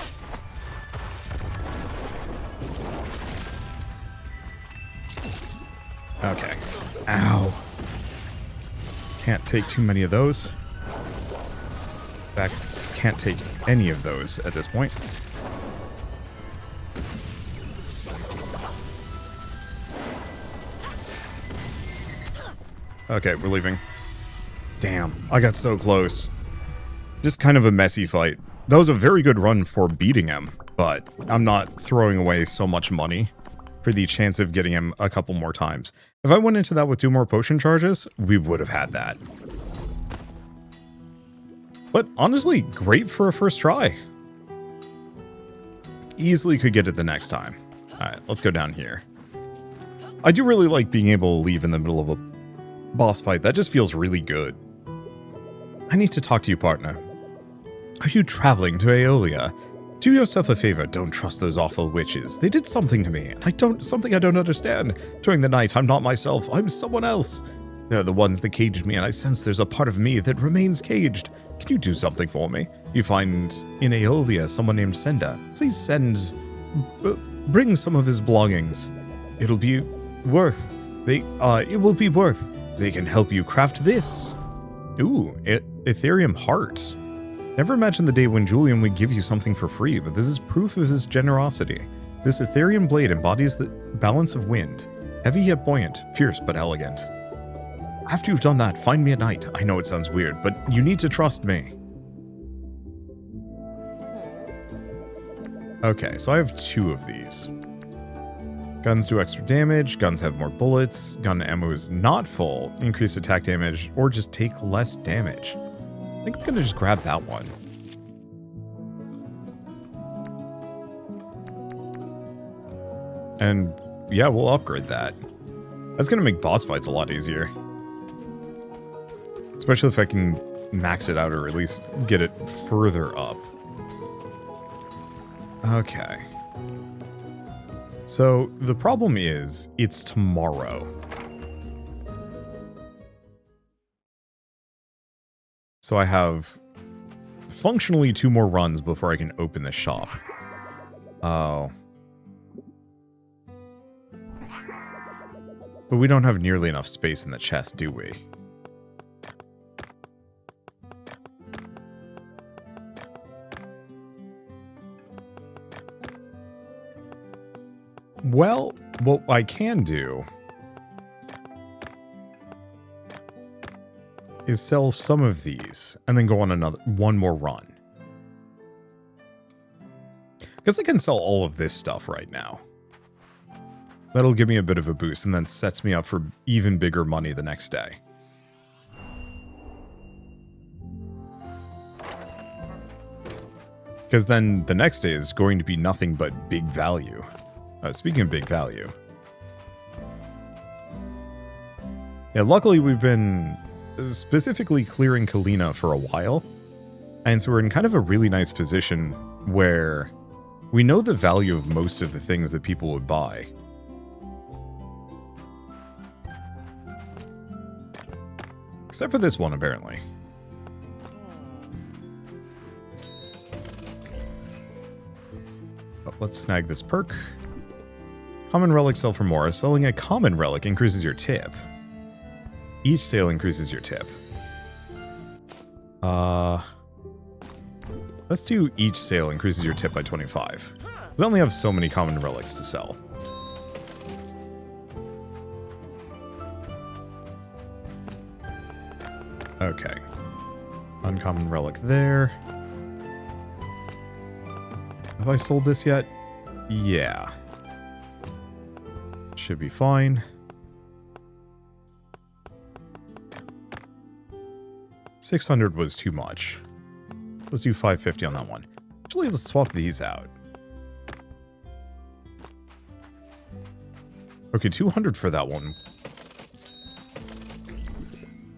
Okay. Ow. Can't take too many of those. In fact, can't take any of those at this point. Okay, we're leaving. Damn, I got so close. Just kind of a messy fight. That was a very good run for beating him, but I'm not throwing away so much money for the chance of getting him a couple more times. If I went into that with 2 more potion charges, we would have had that. But honestly, great for a first try. Easily could get it the next time. Alright, let's go down here. I do really like being able to leave in the middle of a boss fight. That just feels really good. I need to talk to you, partner. Are you traveling to Aeolia? Do yourself a favor, don't trust those awful witches. They did something to me, and something I don't understand. During the night, I'm not myself, I'm someone else. They're the ones that caged me, and I sense there's a part of me that remains caged. Can you do something for me? You find in Aeolia someone named Senda. Please bring some of his belongings. It'll be worth. It will be worth. They can help you craft this. Ooh, Ethereum Heart. Never imagined the day when Julian would give you something for free, but this is proof of his generosity. This Ethereum blade embodies the balance of wind. Heavy yet buoyant, fierce but elegant. After you've done that, find me at night. I know it sounds weird, but you need to trust me. Okay, so I have 2 of these. Guns do extra damage, guns have more bullets, gun ammo is not full, increase attack damage, or just take less damage. I think I'm gonna just grab that one. And yeah, we'll upgrade that. That's gonna make boss fights a lot easier. Especially if I can max it out or at least get it further up. Okay. So the problem is, it's tomorrow. So I have functionally 2 more runs before I can open the shop. Oh. But we don't have nearly enough space in the chest, do we? Well, what I can do is sell some of these and then go on one more run. Because I can sell all of this stuff right now. That'll give me a bit of a boost and then sets me up for even bigger money the next day. Because then the next day is going to be nothing but big value. Speaking of big value. Yeah, luckily we've been specifically clearing Kalina for a while. And so we're in kind of a really nice position where we know the value of most of the things that people would buy. Except for this one, apparently. But let's snag this perk. Common relic sell for more. Selling a common relic increases your tip. Each sale increases your tip. Let's do each sale increases your tip by 25. Because I only have so many common relics to sell. Okay. Uncommon relic there. Have I sold this yet? Yeah. Should be fine. 600 was too much. Let's do 550 on that one. Actually, let's swap these out. Okay, 200 for that one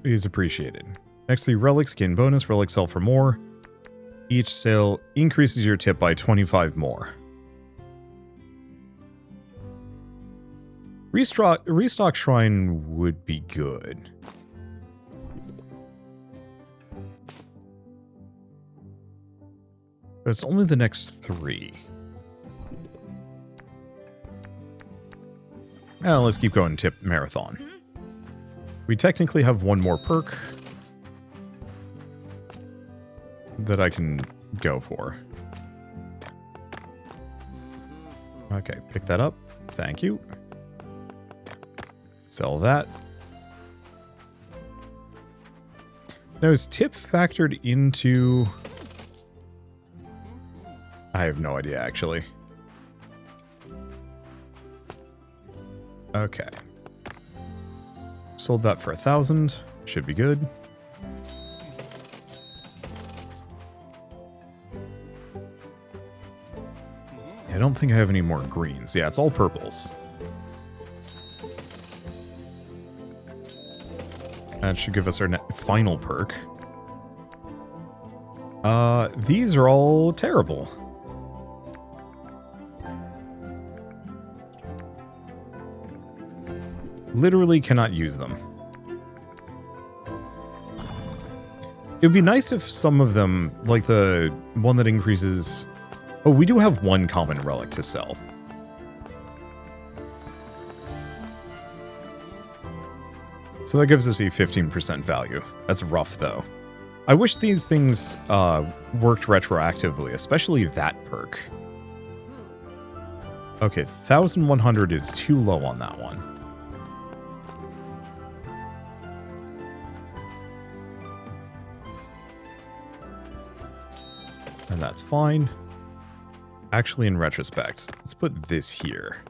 is appreciated. Next, the relic skin bonus. Relic sell for more. Each sale increases your tip by 25 more. Restock shrine would be good. But it's only the next 3. Let's keep going tip marathon. We technically have one more perk that I can go for. Okay, pick that up. Thank you. Sell that. Now, is tip factored into... I have no idea, actually. Okay. Sold that for 1,000. Should be good. I don't think I have any more greens. Yeah, it's all purples. That should give us our final perk. These are all terrible. Literally cannot use them. It would be nice if some of them, like the one that increases... Oh, we do have one common relic to sell. So that gives us a 15% value. That's rough, though. I wish these things worked retroactively, especially that perk. Okay, 1,100 is too low on that one. And that's fine. Actually, in retrospect, let's put this here.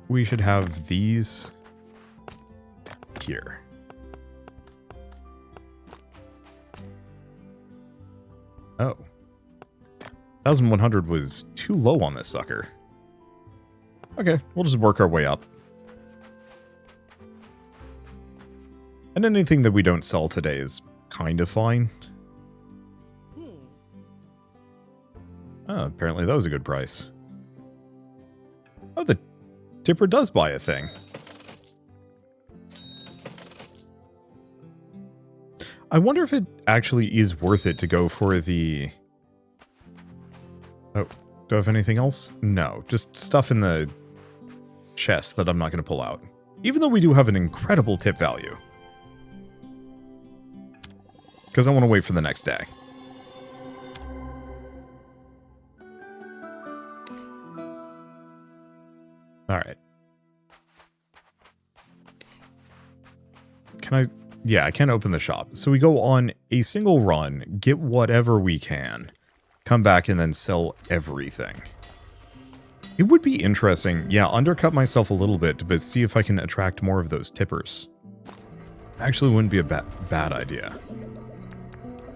We should have these here. Oh. 1,100 was too low on this sucker. Okay, we'll just work our way up. And anything that we don't sell today is kind of fine. Oh, apparently that was a good price. Oh, the tipper does buy a thing. I wonder if it actually is worth it to go for the... Oh, do I have anything else? No, just stuff in the chest that I'm not going to pull out. Even though we do have an incredible tip value. Because I want to wait for the next day. Alright. Can I... Yeah, I can open the shop. So we go on a single run, get whatever we can, come back and then sell everything. It would be interesting, yeah, undercut myself a little bit, but see if I can attract more of those tippers. Actually wouldn't be a bad idea.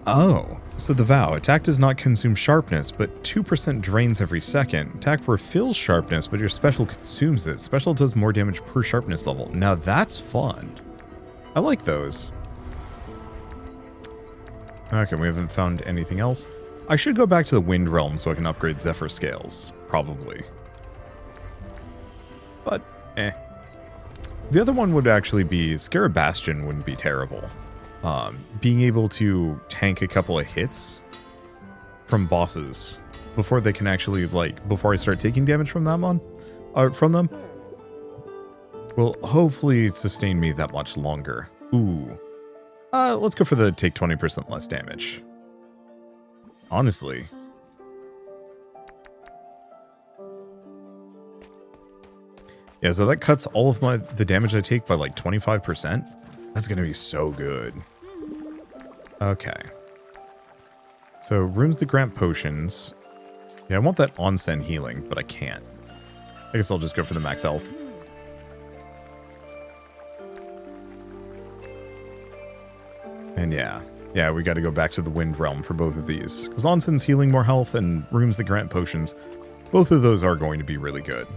Oh, so the vow. Attack does not consume sharpness, but 2% drains every second. Attack refills sharpness, but your special consumes it. Special does more damage per sharpness level. Now that's fun. I like those. Okay, we haven't found anything else. I should go back to the Wind Realm so I can upgrade Zephyr Scales. Probably. But, eh. The other one would actually be... Scarab Bastion wouldn't be terrible. Being able to tank a couple of hits from bosses before they can actually, like, before I start taking damage from them will hopefully sustain me that much longer. Ooh. Let's go for the take 20% less damage. Honestly. Yeah, so that cuts all of the damage I take by like 25%. That's gonna be so good. Okay. So, rooms that grant potions. Yeah, I want that onsen healing, but I can't. I guess I'll just go for the max health. And yeah, we gotta go back to the Wind Realm for both of these. Because onsen's healing more health and rooms that grant potions, both of those are going to be really good.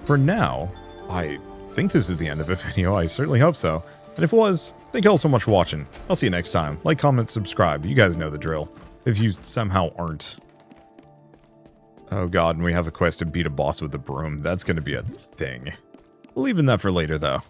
For now, I think this is the end of the video. I certainly hope so. And if it was, thank you all so much for watching. I'll see you next time. Like, comment, subscribe. You guys know the drill. If you somehow aren't. Oh god, and we have a quest to beat a boss with a broom. That's going to be a thing. Leaving that for later, though.